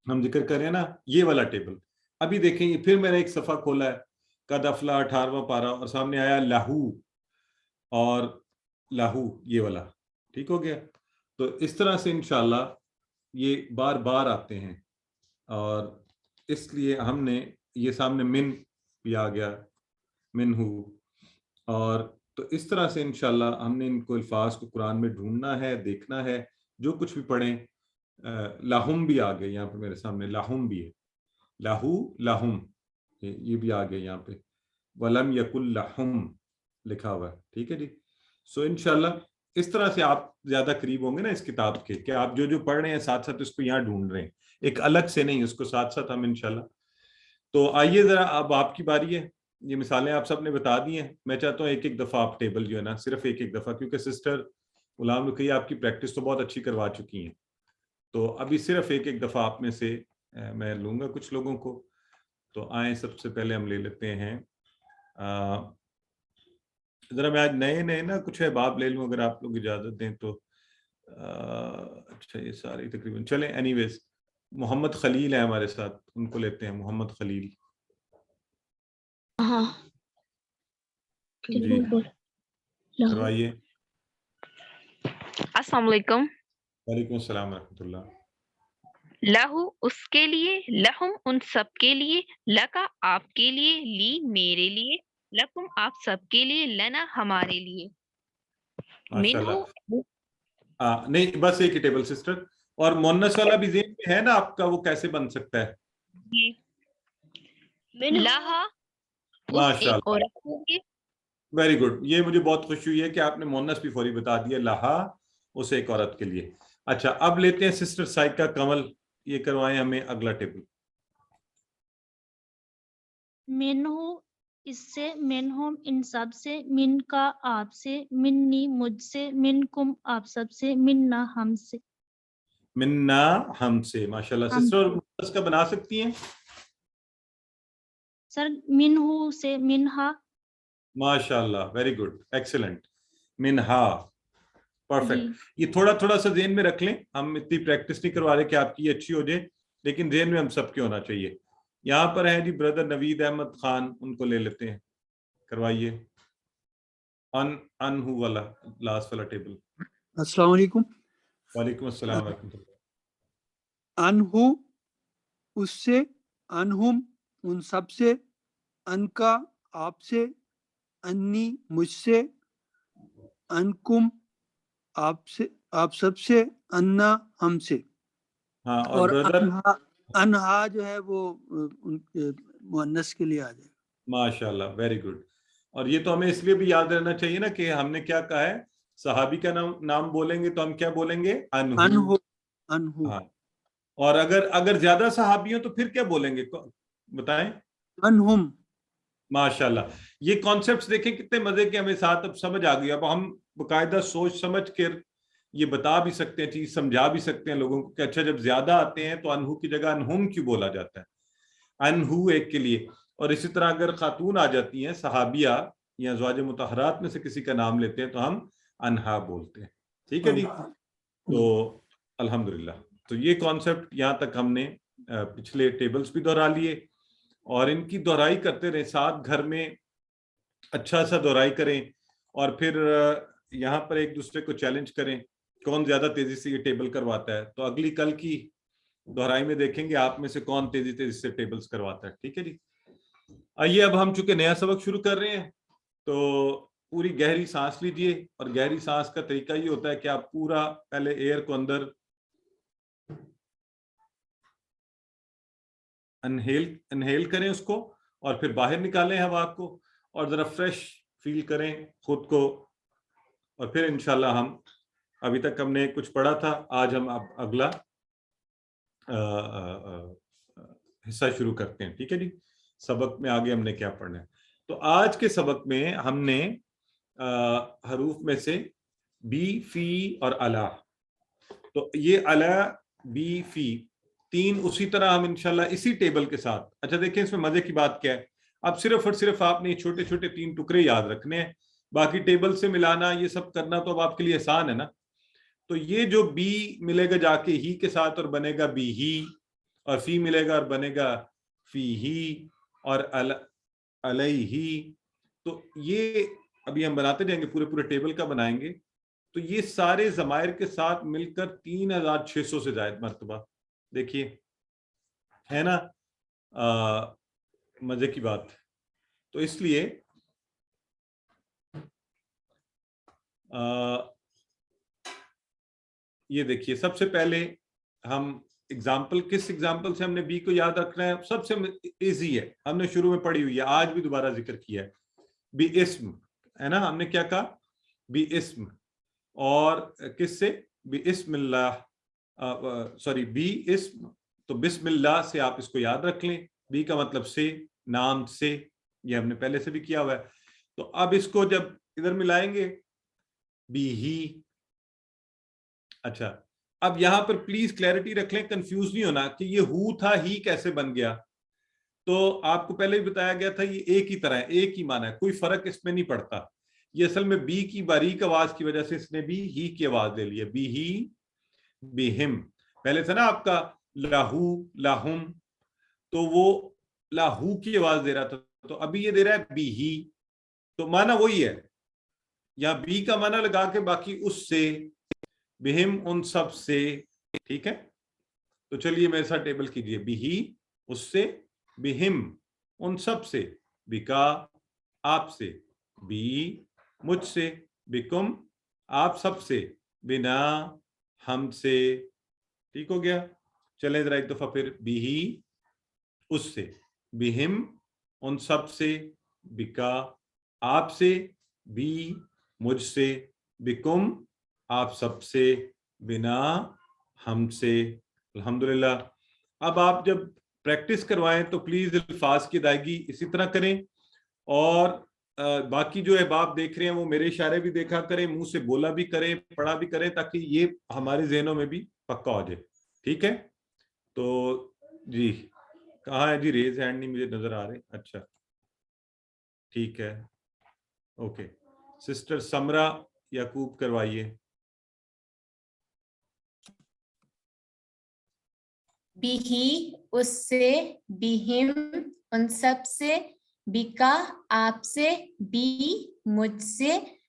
[SPEAKER 1] ہم ذکر کریں نا, یہ والا ٹیبل ابھی دیکھیں. یہ پھر میں نے ایک صفحہ کھولا ہے, قد افلاح 18واں پارہ, اور سامنے آیا لہو اور لہو, یہ والا. ٹھیک ہو گیا. تو اس طرح سے انشاءاللہ یہ بار بار آتے ہیں, اور اس لیے ہم نے یہ سامنے من بھی آ گیا, من ہو. اور تو اس طرح سے انشاءاللہ ہم نے ان کو الفاظ کو قرآن میں ڈھونڈنا ہے, دیکھنا ہے, جو کچھ بھی پڑھیں. لاہم بھی آ گئے یہاں پہ میرے سامنے, لاہم بھی ہے, لاہو لاہم, یہ بھی آ گئے یہاں پہ, ولم یکل لہم لکھا ہوا ہے. ٹھیک ہے جی. سو انشاءاللہ اس طرح سے آپ زیادہ قریب ہوں گے نا اس کتاب کے, کہ آپ جو پڑھ رہے ہیں ساتھ ساتھ اس کو یہاں ڈھونڈ رہے ہیں, ایک الگ سے نہیں, اس کو ساتھ ساتھ ہم انشاءاللہ. تو آئیے ذرا اب آپ کی باری ہے. یہ مثالیں آپ سب نے بتا دی ہیں. میں چاہتا ہوں ایک ایک دفعہ آپ ٹیبل جو ہے نا, صرف ایک ایک دفعہ, کیونکہ سسٹر غلام رقیہ آپ کی پریکٹس تو بہت اچھی کروا چکی ہیں, تو ابھی صرف ایک ایک دفعہ آپ میں سے میں لوں گا کچھ لوگوں کو. تو آئیں, سب سے پہلے ہم لے لیتے ہیں, ذرا میں آج نئے نا کچھ احباب لے لوں اگر آپ لوگ اجازت دیں تو. اچھا یہ ساری تقریباً چلیں, اینی ویز محمد خلیل ہے ہمارے ساتھ, ان کو لیتے ہیں. محمد خلیل جی کروائیے.
[SPEAKER 3] السلام علیکم.
[SPEAKER 1] وعلیکم السلام ورحمۃ اللہ.
[SPEAKER 3] لہو اس کے لیے, لہم ان سب کے لیے, لکا آپ کے لیے, لی میرے لیے, لکم آپ سب کے لیے, لنا ہمارے لیے.
[SPEAKER 1] ماشاءاللہ. نہیں بس ایک ہی ٹیبل سسٹر. اور مونس والا بھی ذہن میں ہے نا آپ کا, وہ کیسے بن سکتا ہے؟
[SPEAKER 3] لہا
[SPEAKER 1] ماشاءاللہ, ویری گڈ. یہ مجھے بہت خوشی ہوئی ہے کہ آپ نے مونس بھی فوری بتا دیا, لہا اس ایک عورت کے لیے. اچھا اب لیتے ہیں سسٹر سائکا کمل, یہ کروائیں ہمیں اگلا ٹیبل.
[SPEAKER 4] منہو اس سے, منہم ان سب سے, من کا آپ سے, منی مجھ سے, منکم آپ سب سے, مننا ہم سے.
[SPEAKER 1] مننا ہم سے. ماشاءاللہ سسٹر, اور مونس کا بنا سکتی ہیں
[SPEAKER 4] سر؟ منہو سے منہا.
[SPEAKER 1] ماشاءاللہ, ویری گڈ, ایکسلنٹ. منہا, پرفیکٹ. یہ تھوڑا تھوڑا سا ذہن میں رکھ لیں, ہم اتنی پریکٹس نہیں کروا رہے کہ آپ کی اچھی ہو جائے, لیکن ذہن میں ہم سب کے ہونا چاہیے. یہاں پر ہے جی بردر نوید احمد خان, ان کو لے لیتے ہیں, کروائیے. انہو والا لاسٹ والا ٹیبل.
[SPEAKER 5] السلام علیکم.
[SPEAKER 1] وعلیکم السلام ورحمۃ اللہ.
[SPEAKER 5] انہو اس سے، انہم ان سب سے، ان کا آپ سے، انی مجھ سے، انکم آپ سے آپ سب سے، انا ہم سے.
[SPEAKER 1] ہاں
[SPEAKER 5] اور
[SPEAKER 1] بردر
[SPEAKER 5] انہا جو ہے وہ مؤنث کے لیے آ جائے.
[SPEAKER 1] ماشاء اللہ ویری گڈ. اور یہ تو ہمیں اس لیے بھی یاد رہنا چاہیے نا کہ ہم نے کیا کہا ہے، صحابی کا نام بولیں گے تو ہم کیا بولیں گے؟ انہو.
[SPEAKER 5] انہو.
[SPEAKER 1] ہاں. اور اگر زیادہ صحابی ہوں تو پھر کیا بولیں گے بتائیں؟
[SPEAKER 5] انہم.
[SPEAKER 1] ماشاء اللہ. یہ کانسیپٹس دیکھیں کتنے مزے کے ہمیں ساتھ اب سمجھ آ گئی. اب ہم باقاعدہ سوچ سمجھ کر یہ بتا بھی سکتے ہیں، چیز سمجھا بھی سکتے ہیں لوگوں کو کہ اچھا جب زیادہ آتے ہیں تو انہو کی جگہ انہم کیوں بولا جاتا ہے، انہو ایک کے لیے. اور اسی طرح اگر خاتون آ جاتی ہیں صحابیہ یا ازواج مطہرات میں سے کسی کا نام لیتے ہیں تو ہم انہا بولتے ہیں. ٹھیک ہے جی. تو الحمدللہ. تو یہ کانسیپٹ یہاں تک ہم نے پچھلے ٹیبلز بھی دہرا لیے اور ان کی دہرائی کرتے رہے ساتھ، گھر میں اچھا سا دہرائی کریں اور پھر یہاں پر ایک دوسرے کو چیلنج کریں کون زیادہ تیزی سے یہ ٹیبل کرواتا ہے. تو اگلی کل کی دہرائی میں دیکھیں گے آپ میں سے کون تیزی سے ٹیبلز کرواتا ہے. ٹھیک ہے جی. آئیے اب ہم چونکہ نیا سبق شروع کر رہے ہیں تو پوری گہری سانس لیجئے. اور گہری سانس کا طریقہ یہ ہوتا ہے کہ آپ پورا پہلے ایئر کو اندر انہیل کریں اس کو اور پھر باہر نکالیں ہوا کو اور ذرا فریش فیل کریں خود کو. اور پھر انشاءاللہ ہم ابھی تک ہم نے کچھ پڑھا تھا، آج ہم اب اگلا حصہ شروع کرتے ہیں. ٹھیک ہے جی. سبق میں آگے ہم نے کیا پڑھنا ہے. تو آج کے سبق میں ہم نے حروف میں سے بی، فی اور الا. تو یہ الا، بی، فی تین اسی طرح ہم انشاءاللہ اسی ٹیبل کے ساتھ. اچھا دیکھیں اس میں مزے کی بات کیا ہے. اب صرف اور صرف آپ نے چھوٹے چھوٹے تین ٹکڑے یاد رکھنے ہیں، باقی ٹیبل سے ملانا یہ سب کرنا تو اب آپ کے لیے آسان ہے نا. تو یہ جو بی ملے گا جا کے ہی کے ساتھ اور بنے گا بی ہی، اور فی ملے گا اور بنے گا فی ہی، اور علیہ. تو یہ ابھی ہم بناتے جائیں گے، پورے ٹیبل کا بنائیں گے. تو یہ سارے ضمائر کے ساتھ مل کر 3600 سے زائد مرتبہ. دیکھیے ہے نا مزے کی بات. تو اس لیے یہ دیکھیے سب سے پہلے ہم کس ایگزامپل سے ہم نے بی کو یاد رکھنا ہے. سب سے ایزی ہے، ہم نے شروع میں پڑھی ہوئی ہے، آج بھی دوبارہ ذکر کیا ہے. بی اسم ہے نا، ہم نے کیا کہا؟ بی اسم. اور کس سے؟ بی اسم اللہ، بی اسم. تو بسم اللہ سے آپ اس کو یاد رکھ لیں. بی کا مطلب سے، نام سے، یہ ہم نے پہلے سے بھی کیا ہوا ہے. تو اب اس کو جب ادھر ملائیں گے بی ہی. اچھا اب یہاں پر پلیز کلیئرٹی رکھ لیں، کنفیوز نہیں ہونا کہ یہ ہو تھا ہی کیسے بن گیا. تو آپ کو پہلے بھی بتایا گیا تھا یہ ایک ہی طرح ہے، ایک ہی معنی ہے، کوئی فرق اس میں نہیں پڑتا. یہ اصل میں بی کی باریک آواز کی وجہ سے اس نے بھی ہی کی آواز لے لی ہے. بی ہی، بہم. پہلے تھا نا آپ کا لاہو، لاہم، تو وہ لاہو کی آواز دے رہا تھا، تو ابھی یہ دے رہا ہے بی ہی. تو معنی وہی ہے، یہاں بی کا معنی لگا کے باقی اس سے، بہم ان سب سے. ٹھیک ہے. تو چلیے میرے ساتھ ٹیبل کیجئے. بی ہی اس سے، بہم ان سب سے، بکا آپ سے، بی مجھ سے، بکم آپ سب سے، بنا ہم سے. ٹھیک ہو گیا. چلیں ذرا ایک دفعہ پھر. بی ہی اس سے، بہم ان سب سے، بکا آپ سے، بی مجھ سے، بکم آپ سب سے، بنا ہم سے. الحمدللہ. اب آپ جب پریکٹس کروائیں تو پلیز الفاظ کی ادائیگی اسی طرح کریں، اور باقی جو احباب دیکھ رہے ہیں وہ میرے اشارے بھی دیکھا کریں، منہ سے بولا بھی کریں، پڑھا بھی کریں، تاکہ یہ ہمارے ذہنوں میں بھی پکا ہو جائے. ٹھیک ہے. تو جی کہاں ہے جی؟ ریز ہینڈ نہیں مجھے نظر آ رہے. اچھا ٹھیک ہے، اوکے. سسٹر سمرا یعقوب کروائیے.
[SPEAKER 6] بی ہی اس سے، بہم ان سب سے، بکا آپ سے، بی مجھ سے،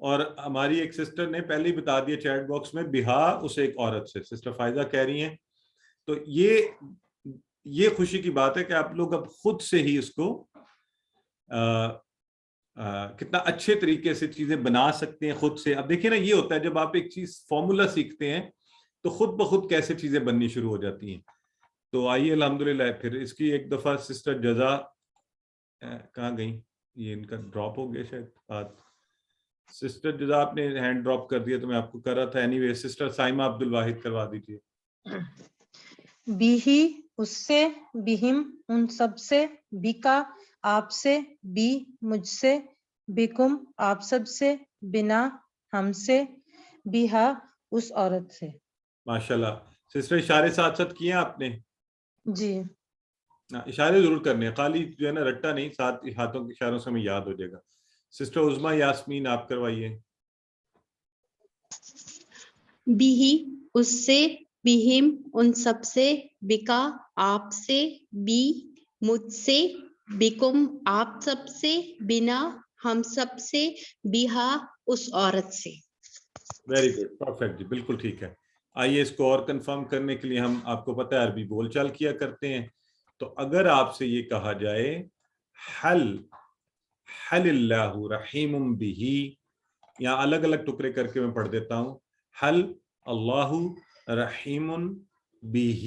[SPEAKER 1] اور ہماری ایک سسٹر نے پہلے ہی بتا دیا چیٹ باکس میں بہا اس ایک عورت سے. سسٹر فائزہ کہہ رہی ہیں. تو یہ خوشی کی بات ہے کہ آپ لوگ اب خود سے ہی اس کو کتنا اچھے طریقے سے چیزیں بنا سکتے ہیں خود سے. اب دیکھیں نا یہ ہوتا ہے جب آپ ایک چیز فارمولا سیکھتے ہیں تو خود بخود کیسے چیزیں بننی شروع ہو جاتی ہیں. تو آئیے الحمدللہ پھر اس کی ایک دفعہ سسٹر جزا کہاں گئی, یہ ان کا ڈراپ ہو گیا شاید بات. سسٹر جزا آپ نے ہینڈ ڈراپ کر دیا تو میں آپ کو کر رہا تھا. Any way sister Saima Abdul Wahid کروا دیجیے.
[SPEAKER 7] بھی اس سے, بہم ان سب سے, بکا آپ سے, بی مجھ سے, بکم آپ سب سے, بنا ہم سے, بہا اس عورت سے.
[SPEAKER 1] ماشاءاللہ. سسٹر اشارے ساتھ ساتھ کیے ہیں آپ نے؟
[SPEAKER 7] جی
[SPEAKER 1] اشارے ضرور کرنے ہیں, خالی جو ہے نا رٹا نہیں, ساتھ ہاتھوں کے اشاروں سے ہمیں یاد ہو جائے گا. سسٹر عظمیٰ یاسمین آپ کروائیے.
[SPEAKER 8] بھی اس سے, بہم ان سب سے, بکا آپ سے, بی مجھ سے, بکم آپ سب سے, بنا ہم سب سے, بہا اس عورت سے.
[SPEAKER 1] ویری گڈ, پرفیکٹ جی, بالکل ٹھیک ہے. آئیے اس کو اور کنفرم کرنے کے لیے, ہم آپ کو پتہ ہے عربی بول چال کیا کرتے ہیں. تو اگر آپ سے یہ کہا جائے حل اللہ رحیم بہ, یا الگ الگ ٹکڑے کر کے میں پڑھ دیتا ہوں, حل اللہ رحیم بہ,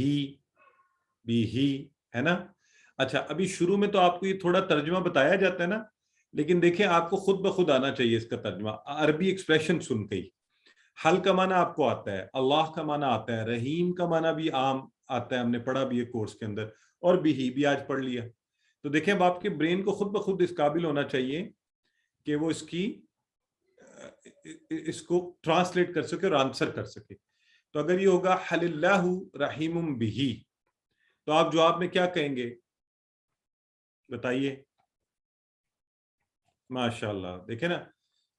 [SPEAKER 1] ہے نا. اچھا ابھی شروع میں تو آپ کو یہ تھوڑا ترجمہ بتایا جاتا ہے نا, لیکن دیکھیں آپ کو خود بخود آنا چاہیے اس کا ترجمہ عربی ایکسپریشن سن کے ہی. حل کا معنی آپ کو آتا ہے, اللہ کا معنی آتا ہے, رحیم کا معنی بھی عام آتا ہے, ہم نے پڑھا بھی ہے کورس کے اندر, اور بھی آج پڑھ لیا. تو دیکھیں اب آپ کے برین کو خود بخود اس قابل ہونا چاہیے کہ وہ اس کو ٹرانسلیٹ کر سکے اور آنسر کر سکے. تو اگر یہ ہوگا حل اللہ رحیم بہ, تو آپ جواب میں کیا کہیں گے بتائیے؟ ماشاءاللہ, دیکھیں نا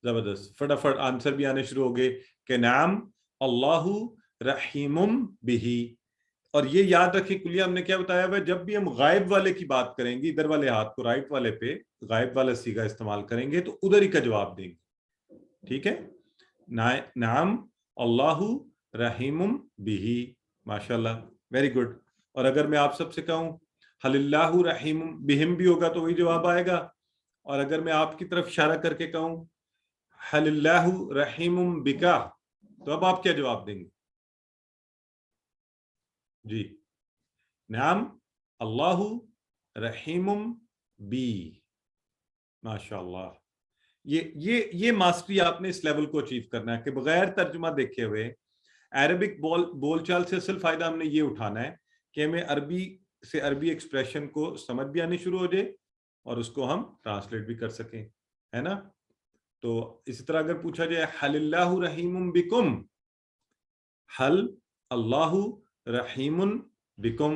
[SPEAKER 1] زبردست, فٹافٹ آنسر بھی آنے شروع ہو گئے کہ نعم اللہ رحیم بہ. اور یہ یاد رکھیں کلیہ ہم نے کیا بتایا ہوا ہے, جب بھی ہم غائب والے کی بات کریں گے, ادھر والے ہاتھ کو رائٹ والے پہ غائب والا صیغہ استعمال کریں گے تو ادھر ہی کا جواب دیں گے. ٹھیک ہے, نعم اللہ رحیم بہ. ماشاءاللہ, ویری گڈ. اور اگر میں آپ سب سے کہوں حل اللہ رحیم بہم بھی ہوگا تو وہی جواب آئے گا. اور اگر میں آپ کی طرف اشارہ کر کے کہوں حل اللہ رحیم بکا, تو اب آپ کیا جواب دیں گے؟ جی, نعم اللہ رحیم بی. ماشاءاللہ. یہ ماسٹری آپ نے اس لیول کو اچیو کرنا ہے کہ بغیر ترجمہ دیکھے ہوئے عربک بول چال سے اصل فائدہ ہم نے یہ اٹھانا ہے کہ ہمیں عربی سے عربی ایکسپریشن کو سمجھ بھی آنی شروع ہو جائے اور اس کو ہم ٹرانسلیٹ بھی کر سکیں, ہے نا. تو اسی طرح اگر پوچھا جائے حل اللہ رحیم بکم, حل اللہ رحیم بکم,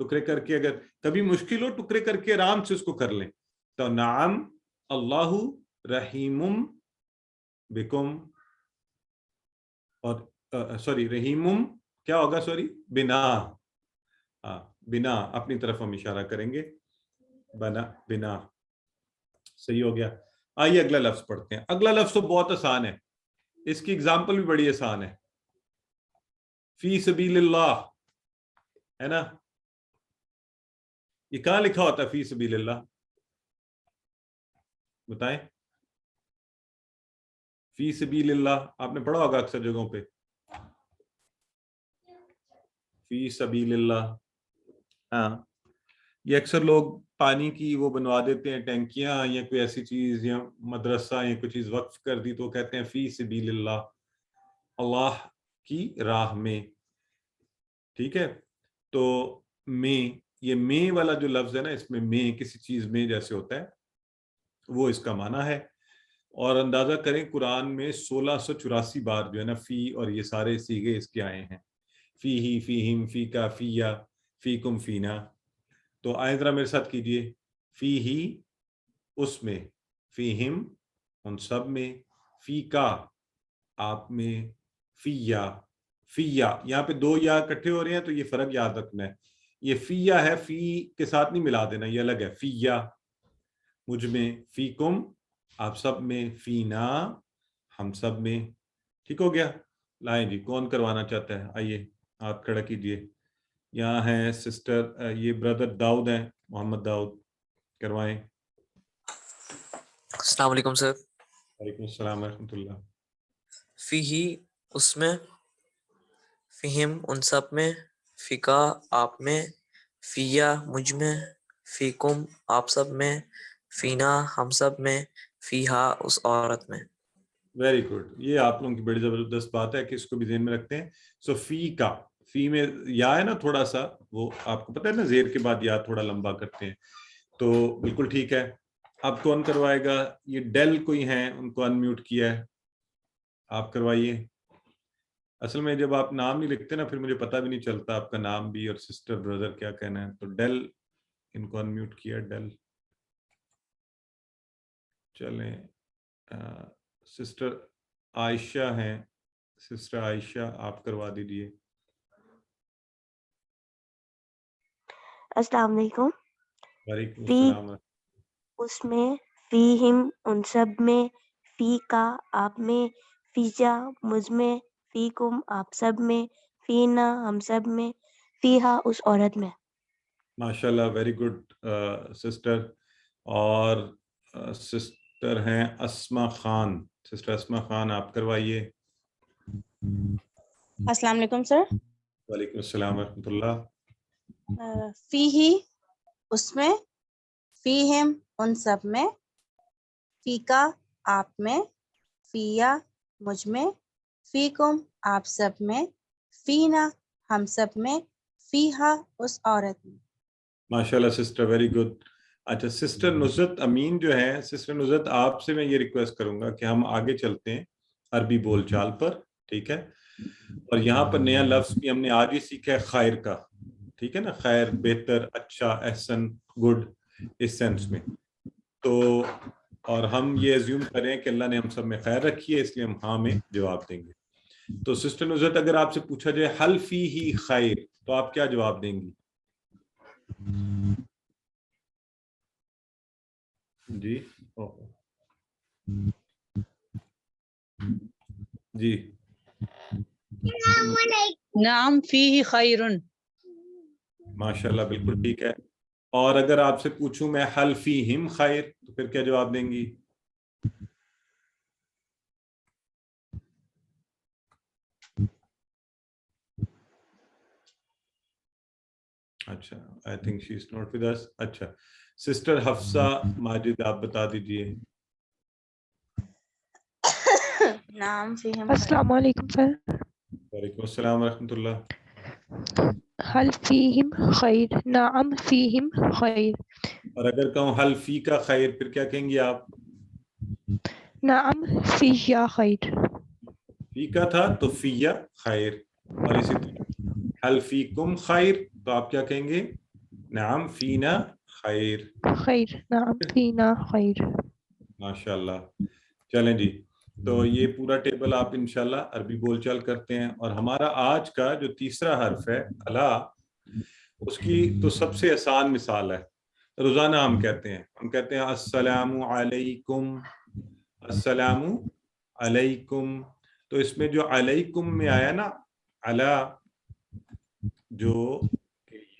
[SPEAKER 1] ٹکڑے کر کے اگر کبھی مشکل ہو ٹکڑے کر کے آرام سے اس کو کر لیں. تو نعم اللہ رحیم بکم, اور سوری رحیم کیا ہوگا, سوری بنا, بنا اپنی طرف ہم اشارہ کریں گے, بنا. صحیح ہو گیا. آئیے اگلا لفظ پڑھتے ہیں. اگلا لفظ تو بہت آسان ہے, اس کی اگزامپل بھی بڑی آسان ہے, فی سبیل اللہ, ہے نا. یہ کہاں لکھا ہوتا ہے فی سبیل اللہ, بتائیں. فی سبیل اللہ آپ نے پڑھا ہوگا اکثر جگہوں پہ, فی سبیل اللہ. ہاں, یہ اکثر لوگ پانی کی وہ بنوا دیتے ہیں ٹینکیاں یا کوئی ایسی چیز, یا مدرسہ یا کوئی چیز وقف کر دی تو کہتے ہیں فی سبیل اللہ, اللہ کی راہ میں. ٹھیک ہے, تو میں, یہ میں والا جو لفظ ہے نا, اس میں میں کسی چیز میں جیسے ہوتا ہے, وہ اس کا معنی ہے. اور اندازہ کریں قرآن میں 1684 بار جو ہے نا فی اور یہ سارے صیغے اس کے آئے ہیں, فی ہی, فی ہم, فی کا, فی یا, فی کم, فینا. تو آئیں ذرا میرے ساتھ کیجئے, فی ہی اس میں, فی ہم ان سب میں, فی کا آپ میں, فی یا, فی یا. یہاں پہ دو یا اکٹھے ہو رہے ہیں تو یہ فرق یاد رکھنا ہے. یہ فیا ہے، فی کے ساتھ نہیں ملا دینا، یہ الگ ہے. فیا مجھ میں، فیکم آپ سب میں، فینا ہم سب میں. ٹھیک ہو گیا؟ لائیں جی، کون کروانا چاہتا ہے؟ آئیے ہاتھ کھڑا کیجئے. یہاں ہیں سسٹر، یہ بردر داؤد ہیں، محمد داؤد، کروائیں.
[SPEAKER 9] السلام علیکم سر.
[SPEAKER 1] وعلیکم السلام ورحمۃ اللہ.
[SPEAKER 9] فی ہی اس میں، فہم ان سب میں، فقہ آپ میں، فیا مجھ میں، فیکم آپ سب میں، فینا ہم سب میں، فیہا اس عورت میں.
[SPEAKER 1] Very good. یہ آپ لوگوں کی بڑی زبردست بات ہے کہ اس کو بھی ذہن میں رکھتے ہیں. سو فی کا، فی میں یا ہے نا تھوڑا سا، وہ آپ کو پتہ ہے نا زیر کے بعد یا تھوڑا لمبا کرتے ہیں، تو بالکل ٹھیک ہے. اب کون کروائے گا؟ یہ ڈیل کوئی ہیں، ان کو انمیوٹ کیا ہے، آپ کروائیے. اصل میں جب آپ نام نہیں لکھتے نا، پھر مجھے پتہ بھی نہیں چلتا آپ کا نام بھی اور سسٹر بردر کیا کہنا ہے. تو ڈیل، ان کو انمیوٹ کیا ڈیل. چلیں سسٹر عائشہ ہیں، سسٹر عائشہ آپ کروا دیجیے.
[SPEAKER 10] السلام علیکم.
[SPEAKER 1] وعلیکم
[SPEAKER 10] فی
[SPEAKER 1] السلام.
[SPEAKER 10] اس میں، فیہم ان سب میں، فی کا آپ میں، فیجا مجھ میں، فیکم آپ سب میں، فینا ہم سب میں، فیہا اس عورت میں.
[SPEAKER 1] ماشاءاللہ، ویری گڈ سسٹر. اور سسٹر ہیں اسما خان، سسٹر اسما خان آپ کروائیے.
[SPEAKER 11] السلام علیکم سر.
[SPEAKER 1] وعلیکم السلام ورحمۃ اللہ.
[SPEAKER 11] فی ہی اس میں، فیہم ان سب میں، فیکا آپ میں، فیا مجھ میں، فیکم آپ سب میں، فینا ہم سب میں، فیہا اس عورت میں.
[SPEAKER 1] ماشاءاللہ سسٹر، ویری گڈ. اچھا سسٹر نصرت امین جو ہے، سسٹر نصرت آپ سے میں یہ ریکویسٹ کروں گا کہ ہم آگے چلتے ہیں عربی بول چال پر، ٹھیک ہے؟ اور یہاں پر نیا لفظ بھی ہم نے آج ہی سیکھا ہے، خیر کا. ٹھیک ہے نا؟ خیر، بہتر، اچھا، احسن، گڈ، اس سینس میں. تو اور ہم یہ ایزیوم کریں کہ اللہ نے ہم سب میں خیر رکھی ہے، اس لیے ہم ہاں میں جواب دیں گے. تو سسٹر نصرت اگر آپ سے پوچھا جائے حل فی ہی خیر، تو آپ کیا جواب دیں گی؟ جی جی
[SPEAKER 12] نعم فیہ خیرن.
[SPEAKER 1] ماشاءاللہ، بالکل ٹھیک ہے. اور اگر آپ سے پوچھوں میں حل فیہم خیر، تو پھر کیا جواب دیں گی؟ اچھا، I think she is not with us. اچھا سسٹر حفصہ ماجد آپ بتا دیجئے.
[SPEAKER 11] نعم فیہم.
[SPEAKER 13] السلام علیکم سر.
[SPEAKER 1] وعلیکم السلام ورحمۃ اللہ.
[SPEAKER 13] حل فیہم خیر، نعم فیہم خیر.
[SPEAKER 1] اور اگر کہوں حل فی کا خیر، پھر کیا کہیں گی آپ؟
[SPEAKER 13] نعم فیہ خیر.
[SPEAKER 1] فی کا تھا تو فیہ خیر. اور اسی طرح حل فیکم خیر، تو آپ کیا کہیں گے؟ نعم فینا خیر.
[SPEAKER 13] خیر، نعم فینا خیر.
[SPEAKER 1] ماشاءاللہ. چلیں جی، تو یہ پورا ٹیبل آپ انشاءاللہ عربی بول چال کرتے ہیں. اور ہمارا آج کا جو تیسرا حرف ہے الا، اس کی تو سب سے آسان مثال ہے. روزانہ ہم کہتے ہیں السلام علیکم، السلام علیکم. تو اس میں جو علیکم میں آیا نا علا، جو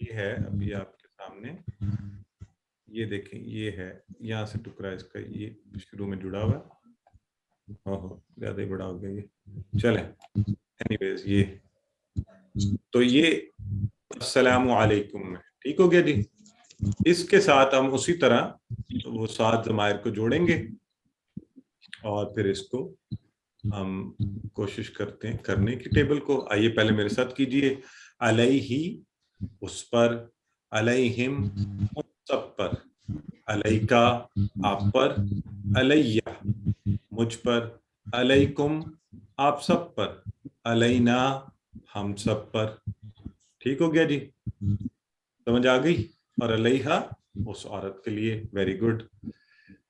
[SPEAKER 1] یہ ہے ابھی آپ کے سامنے، یہ دیکھیں، یہ ہے یہاں سے ٹکڑا اس کا، یہ شروع میں جڑا ہوا ہے، زیادہ ہی بڑا ہو گیا یہ. چلیں اینی ویز، یہ تو یہ السلام علیکم میں ٹھیک ہو گیا جی. اس کے ساتھ ہم اسی طرح وہ 7 ضمائر کو جوڑیں گے اور پھر اس کو ہم کوشش کرتے ہیں کرنے کی ٹیبل کو. آئیے پہلے میرے ساتھ کیجئے. علیہ اس پر، علیہم ان سب پر، علیکا آپ پر، علیہ مجھ پر، علیکم آپ سب پر، علینا ہم سب پر. ٹھیک ہو گیا جی؟ سمجھ آ گئی؟ اور علیہا اس عورت کے لیے. Very good.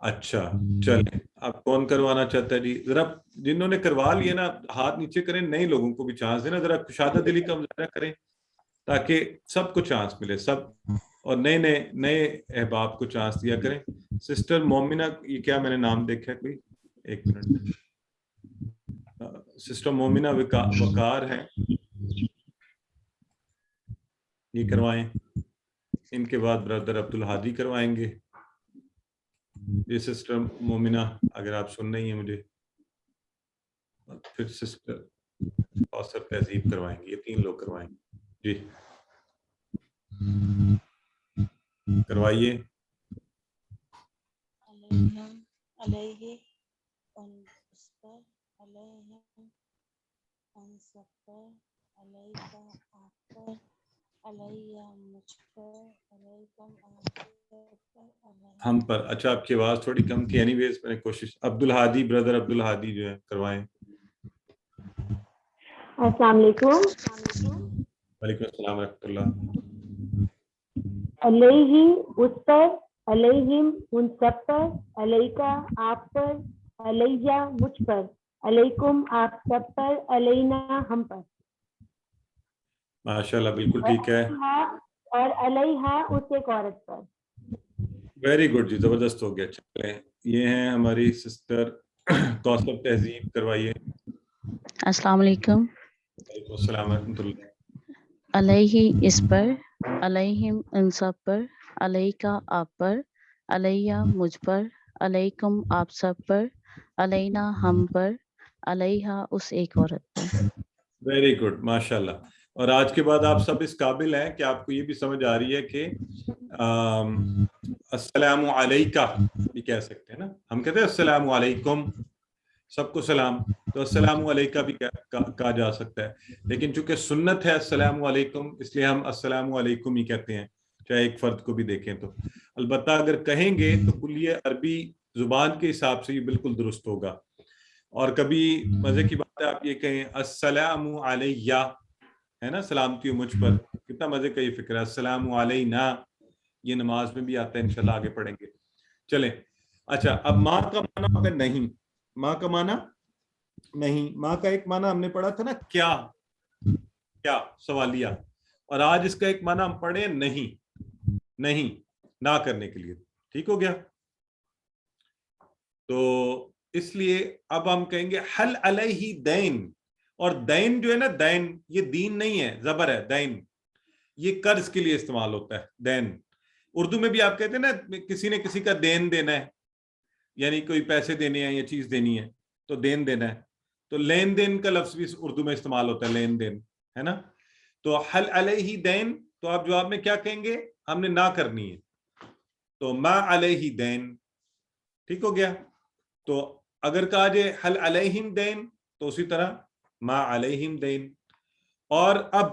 [SPEAKER 1] اچھا چلیں، اب کون کروانا چاہتا ہے جی؟ ذرا جنہوں نے کروا لیے نا ہاتھ نیچے کریں، نئے لوگوں کو بھی چانس دینا، ذرا کشادہ دلی کا مظاہرہ کریں. تاکہ سب کو چانس ملے، سب، اور نئے نئے نئے احباب کو چانس دیا کریں. سسٹر مومنہ، یہ کیا میں نے نام دیکھا ہے کوئی؟ ایک منٹ. سسٹر مومنہ وقار ہیں، یہ کروائیں. ان کے بعد برادر عبدالہادی کروائیں گے. یہ سسٹر مومنہ اگر آپ سن رہی ہیں مجھے، پھر سسٹر کوثر تہذیب کروائیں گے. یہ 3 لوگ کروائیں گے. جی کروائیے.
[SPEAKER 11] علیہ ان اس پر، علیہم ان سب پر، علیکہ آپ پر، علیہ مجھ پر، علیکم آپ پر،
[SPEAKER 1] ہم پر. اچھا آپ کی آواز تھوڑی کم کی. اینی ویز میں نے کوشش. عبدالہادی، برادر عبدالہادی جو ہے کروائیں.
[SPEAKER 14] السلام علیکم.
[SPEAKER 1] وعلیکم السلام ورحمۃ اللہ.
[SPEAKER 14] علیہ اس پر، علیہم ان سب پر، علیکہ آپ پر، علیہ مجھ پر، علیکم آپ سب پر، علینا ہم پر.
[SPEAKER 1] ماشاء اللہ بالکل ٹھیک ہے.
[SPEAKER 14] اور علیہا اس ایک عورت پر.
[SPEAKER 1] ویری گڈ جی، زبردست ہو گیا. چلیں یہ ہیں ہماری سسٹر کوثر تہذیب، کروائیے.
[SPEAKER 15] السلام علیکم.
[SPEAKER 1] وعلیکم السلام ورحمۃ اللہ.
[SPEAKER 15] علیہ اس پر، علیہم ان سب پر، علیکہ آپ پر، علیہ مجھ پر، علیکم آپ سب پر، علینا ہم پر، علیہا اس ایک عورت پر.
[SPEAKER 1] ویری گڈ ماشاء اللہ. اور آج کے بعد آپ سب اس قابل ہیں کہ آپ کو یہ بھی سمجھ آ رہی ہے کہ السلام علیکہ یہ کہہ سکتے ہیں نا. ہم کہتے ہیں السلام علیکم، سب کو سلام، تو السلام علیکہ بھی کہا جا سکتا ہے. لیکن چونکہ سنت ہے السلام علیکم، اس لیے ہم السلام علیکم ہی کہتے ہیں، چاہے ایک فرد کو بھی دیکھیں تو. البتہ اگر کہیں گے تو کلیہ عربی زبان کے حساب سے یہ بالکل درست ہوگا. اور کبھی مزے کی بات ہے آپ یہ کہیں السلام علیہ، ہے نا، سلامتی ہو مجھ پر. کتنا مزے کا یہ فکر ہے. السلام علینا یہ نماز میں بھی آتا ہے، انشاءاللہ آگے پڑھیں گے. چلیں اچھا، اب ماں کا معنی ہوگا نہیں. ماں کا معنی نہیں. ماں کا ایک معنی ہم نے پڑھا تھا نا کیا، کیا سوالیہ. اور آج اس کا ایک معنی ہم پڑھیں نہیں، نہیں نہ کرنے کے لیے. ٹھیک ہو گیا؟ تو اس لیے اب ہم کہیں گے حل علیہ دین. اور دین جو ہے نا، دین یہ دین نہیں ہے، زبر ہے. دین یہ قرض کے لیے استعمال ہوتا ہے. دین اردو میں بھی آپ کہتے ہیں نا کسی نے کسی کا دین دینا ہے، یعنی کوئی پیسے دینے ہیں یا چیز دینی ہے تو دین دینا ہے. تو لین دین کا لفظ بھی اردو میں استعمال ہوتا ہے، لین دین، ہے نا. تو حل علیہ دین، تو آپ جواب میں کیا کہیں گے؟ ہم نے نہ کرنی ہے، تو ما علیہ دین. ٹھیک ہو گیا؟ تو اگر کہا جائے حل علیہم دین تو اسی طرح ما علیہم دین. اور اب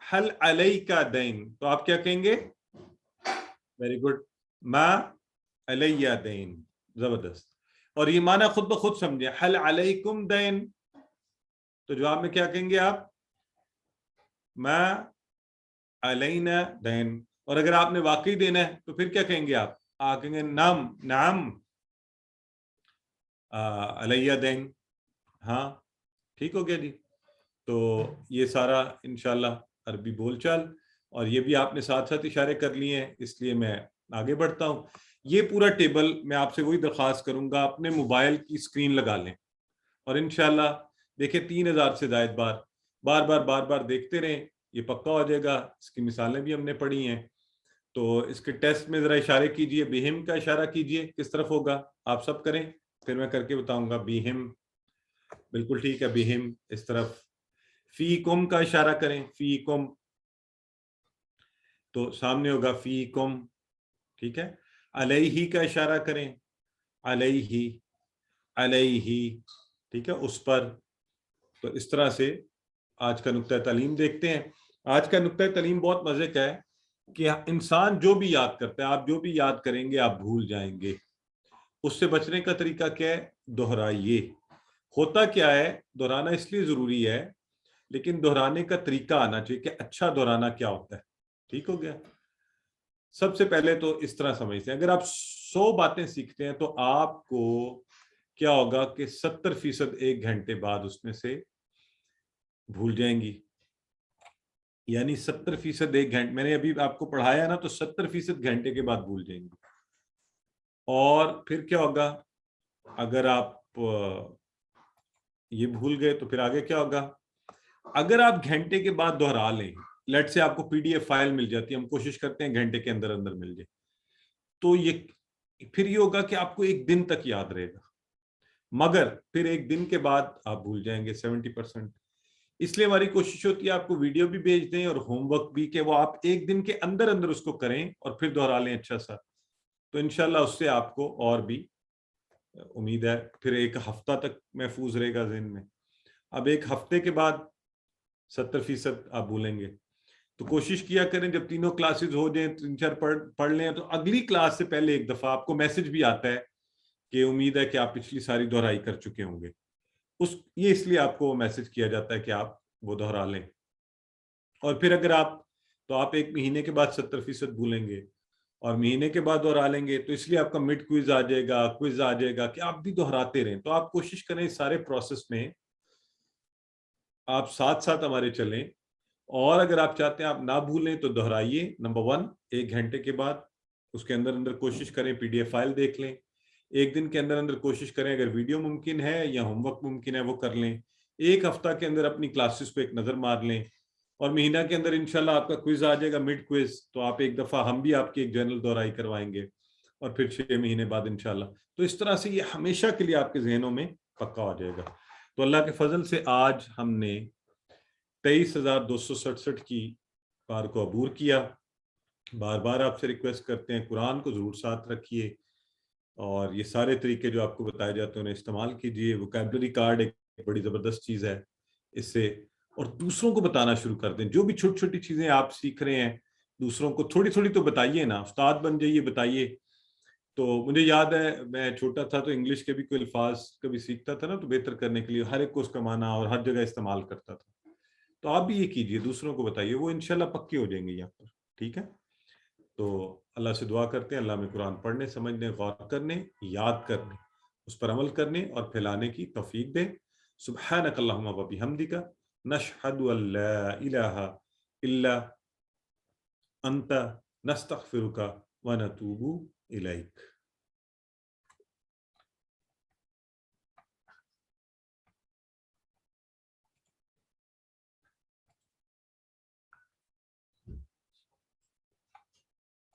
[SPEAKER 1] حل علیکا دین تو آپ کیا کہیں گے؟ ویری گڈ، ما علیہ دین. زبردست. اور یہ معنی خود بخود سمجھے. حل علیکم دین تو جواب میں کیا کہیں گے آپ؟ ما علینا دین. اور اگر آپ نے واقعی دینا ہے تو پھر کیا کہیں گے آپ؟ کہیں گے نعم، نعم علیہ دین. ہاں ٹھیک ہو گیا جی. تو یہ سارا انشاءاللہ عربی بول چال، اور یہ بھی آپ نے ساتھ ساتھ اشارے کر لیے ہیں، اس لیے میں آگے بڑھتا ہوں. یہ پورا ٹیبل میں آپ سے وہی درخواست کروں گا، اپنے موبائل کی اسکرین لگا لیں اور انشاءاللہ دیکھیں 3000 سے زائد بار دیکھتے رہیں. یہ پکا ہو جائے گا. اس کی مثالیں بھی ہم نے پڑھی ہیں. تو اس کے ٹیسٹ میں ذرا اشارے کیجئے. بہم کا اشارہ کیجئے، کس طرف ہوگا آپ سب کریں، پھر میں کر کے بتاؤں گا. بہم بالکل ٹھیک ہے، بہم اس طرف. فی کم کا اشارہ کریں، فی کم تو سامنے ہوگا فی کم. ٹھیک ہے. علیہ کا اشارہ کریں، علیہ، علیہ. ٹھیک ہے، اس پر. تو اس طرح سے آج کا نقطہ تعلیم دیکھتے ہیں. آج کا نقطہ تعلیم بہت مزے کا ہے کہ انسان جو بھی یاد کرتا ہے، آپ جو بھی یاد کریں گے آپ بھول جائیں گے. اس سے بچنے کا طریقہ کیا ہے؟ دہرائیے. ہوتا کیا ہے، دہرانا اس لیے ضروری ہے، لیکن دہرانے کا طریقہ آنا چاہیے کہ اچھا دہرانا کیا ہوتا ہے. ٹھیک ہو گیا؟ سب سے پہلے تو اس طرح سمجھتے ہیں، اگر آپ 100 باتیں سیکھتے ہیں تو آپ کو کیا ہوگا کہ 70% 1 گھنٹے بعد اس میں سے بھول جائیں گی. یعنی 70% ایک گھنٹے، میں نے ابھی آپ کو پڑھایا نا، تو 70% گھنٹے کے بعد بھول جائیں گے. اور پھر کیا ہوگا اگر آپ یہ بھول گئے تو پھر آگے کیا ہوگا؟ اگر آپ گھنٹے کے بعد دہرا لیں، لیٹ سے آپ کو PDF فائل مل جاتی ہے، ہم کوشش کرتے ہیں گھنٹے کے اندر اندر مل جائے، تو یہ پھر یہ ہوگا کہ آپ کو ایک دن تک یاد رہے گا، مگر پھر ایک دن کے بعد آپ بھول جائیں گے 70%. اس لیے ہماری کوشش ہوتی ہے آپ کو ویڈیو بھی بھیج دیں اور ہوم ورک بھی، کہ وہ آپ ایک دن کے اندر اندر اس کو کریں اور پھر دہرا لیں اچھا سا، تو انشاءاللہ اس سے آپ کو اور بھی امید ہے پھر ایک ہفتہ تک محفوظ رہے گا ذہن میں. اب ایک ہفتے کے بعد 70% آپ بھولیں گے. تو کوشش کیا کریں جب تینوں کلاسز ہو جائیں، 3-4 پڑھ لیں، تو اگلی کلاس سے پہلے ایک دفعہ آپ کو میسج بھی آتا ہے کہ امید ہے کہ آپ پچھلی ساری دہرائی کر چکے ہوں گے. یہ اس لیے آپ کو میسج کیا جاتا ہے کہ آپ وہ دہرا لیں. اور پھر اگر تو آپ ایک مہینے کے بعد 70% بھولیں گے اور مہینے کے بعد دہرا لیں گے، تو اس لیے آپ کا مڈ کوئز آ جائے گا کہ آپ بھی دہراتے رہیں. تو آپ کوشش کریں اس سارے پروسیس میں آپ ساتھ ساتھ ہمارے چلیں. اور اگر آپ چاہتے ہیں آپ نہ بھولیں تو دہرائیے. نمبر 1 ایک گھنٹے کے بعد اس کے اندر اندر کوشش کریں PDF فائل دیکھ لیں. ایک دن کے اندر اندر کوشش کریں اگر ویڈیو ممکن ہے یا ہوم ورک ممکن ہے وہ کر لیں. ایک ہفتہ کے اندر اپنی کلاسز کو ایک نظر مار لیں. اور مہینہ کے اندر انشاءاللہ آپ کا کوئز آ جائے گا، مڈ کوئز، تو آپ ایک دفعہ ہم بھی آپ کی ایک جنرل دہرائی کروائیں گے اور پھر 6 مہینے بعد انشاءاللہ. تو اس طرح سے یہ ہمیشہ کے لیے آپ کے ذہنوں میں پکا ہو جائے گا. تو اللہ کے فضل سے آج ہم نے 23,267 کی بار کو عبور کیا. بار بار آپ سے ریکویسٹ کرتے ہیں قرآن کو ضرور ساتھ رکھیے اور یہ سارے طریقے جو آپ کو بتائے جاتے ہیں انہیں استعمال کیجیے. ووکیبلری کارڈ ایک بڑی زبردست چیز ہے، اس سے اور دوسروں کو بتانا شروع کر دیں. جو بھی چھوٹی چھوٹی چیزیں آپ سیکھ رہے ہیں دوسروں کو تھوڑی تھوڑی تو بتائیے نا. استاد بن جائیے، بتائیے. تو مجھے یاد ہے میں چھوٹا تھا تو انگلش کے بھی کوئی الفاظ کبھی سیکھتا تھا نا، تو بہتر کرنے کے لیے ہر ایک کو اس کا معنی اور ہر جگہ استعمال کرتا تھا. تو آپ بھی یہ کیجئے، دوسروں کو بتائیے، وہ انشاءاللہ پکے ہو جائیں گے یہاں پر. ٹھیک ہے؟ تو اللہ سے دعا کرتے ہیں اللہ میں قرآن پڑھنے، سمجھنے، غور کرنے، یاد کرنے، اس پر عمل کرنے اور پھیلانے کی توفیق دے. سبحانک اللہم و بحمدک نشہد ان لا الہ الا انت نستغفرک ونتوب الیک.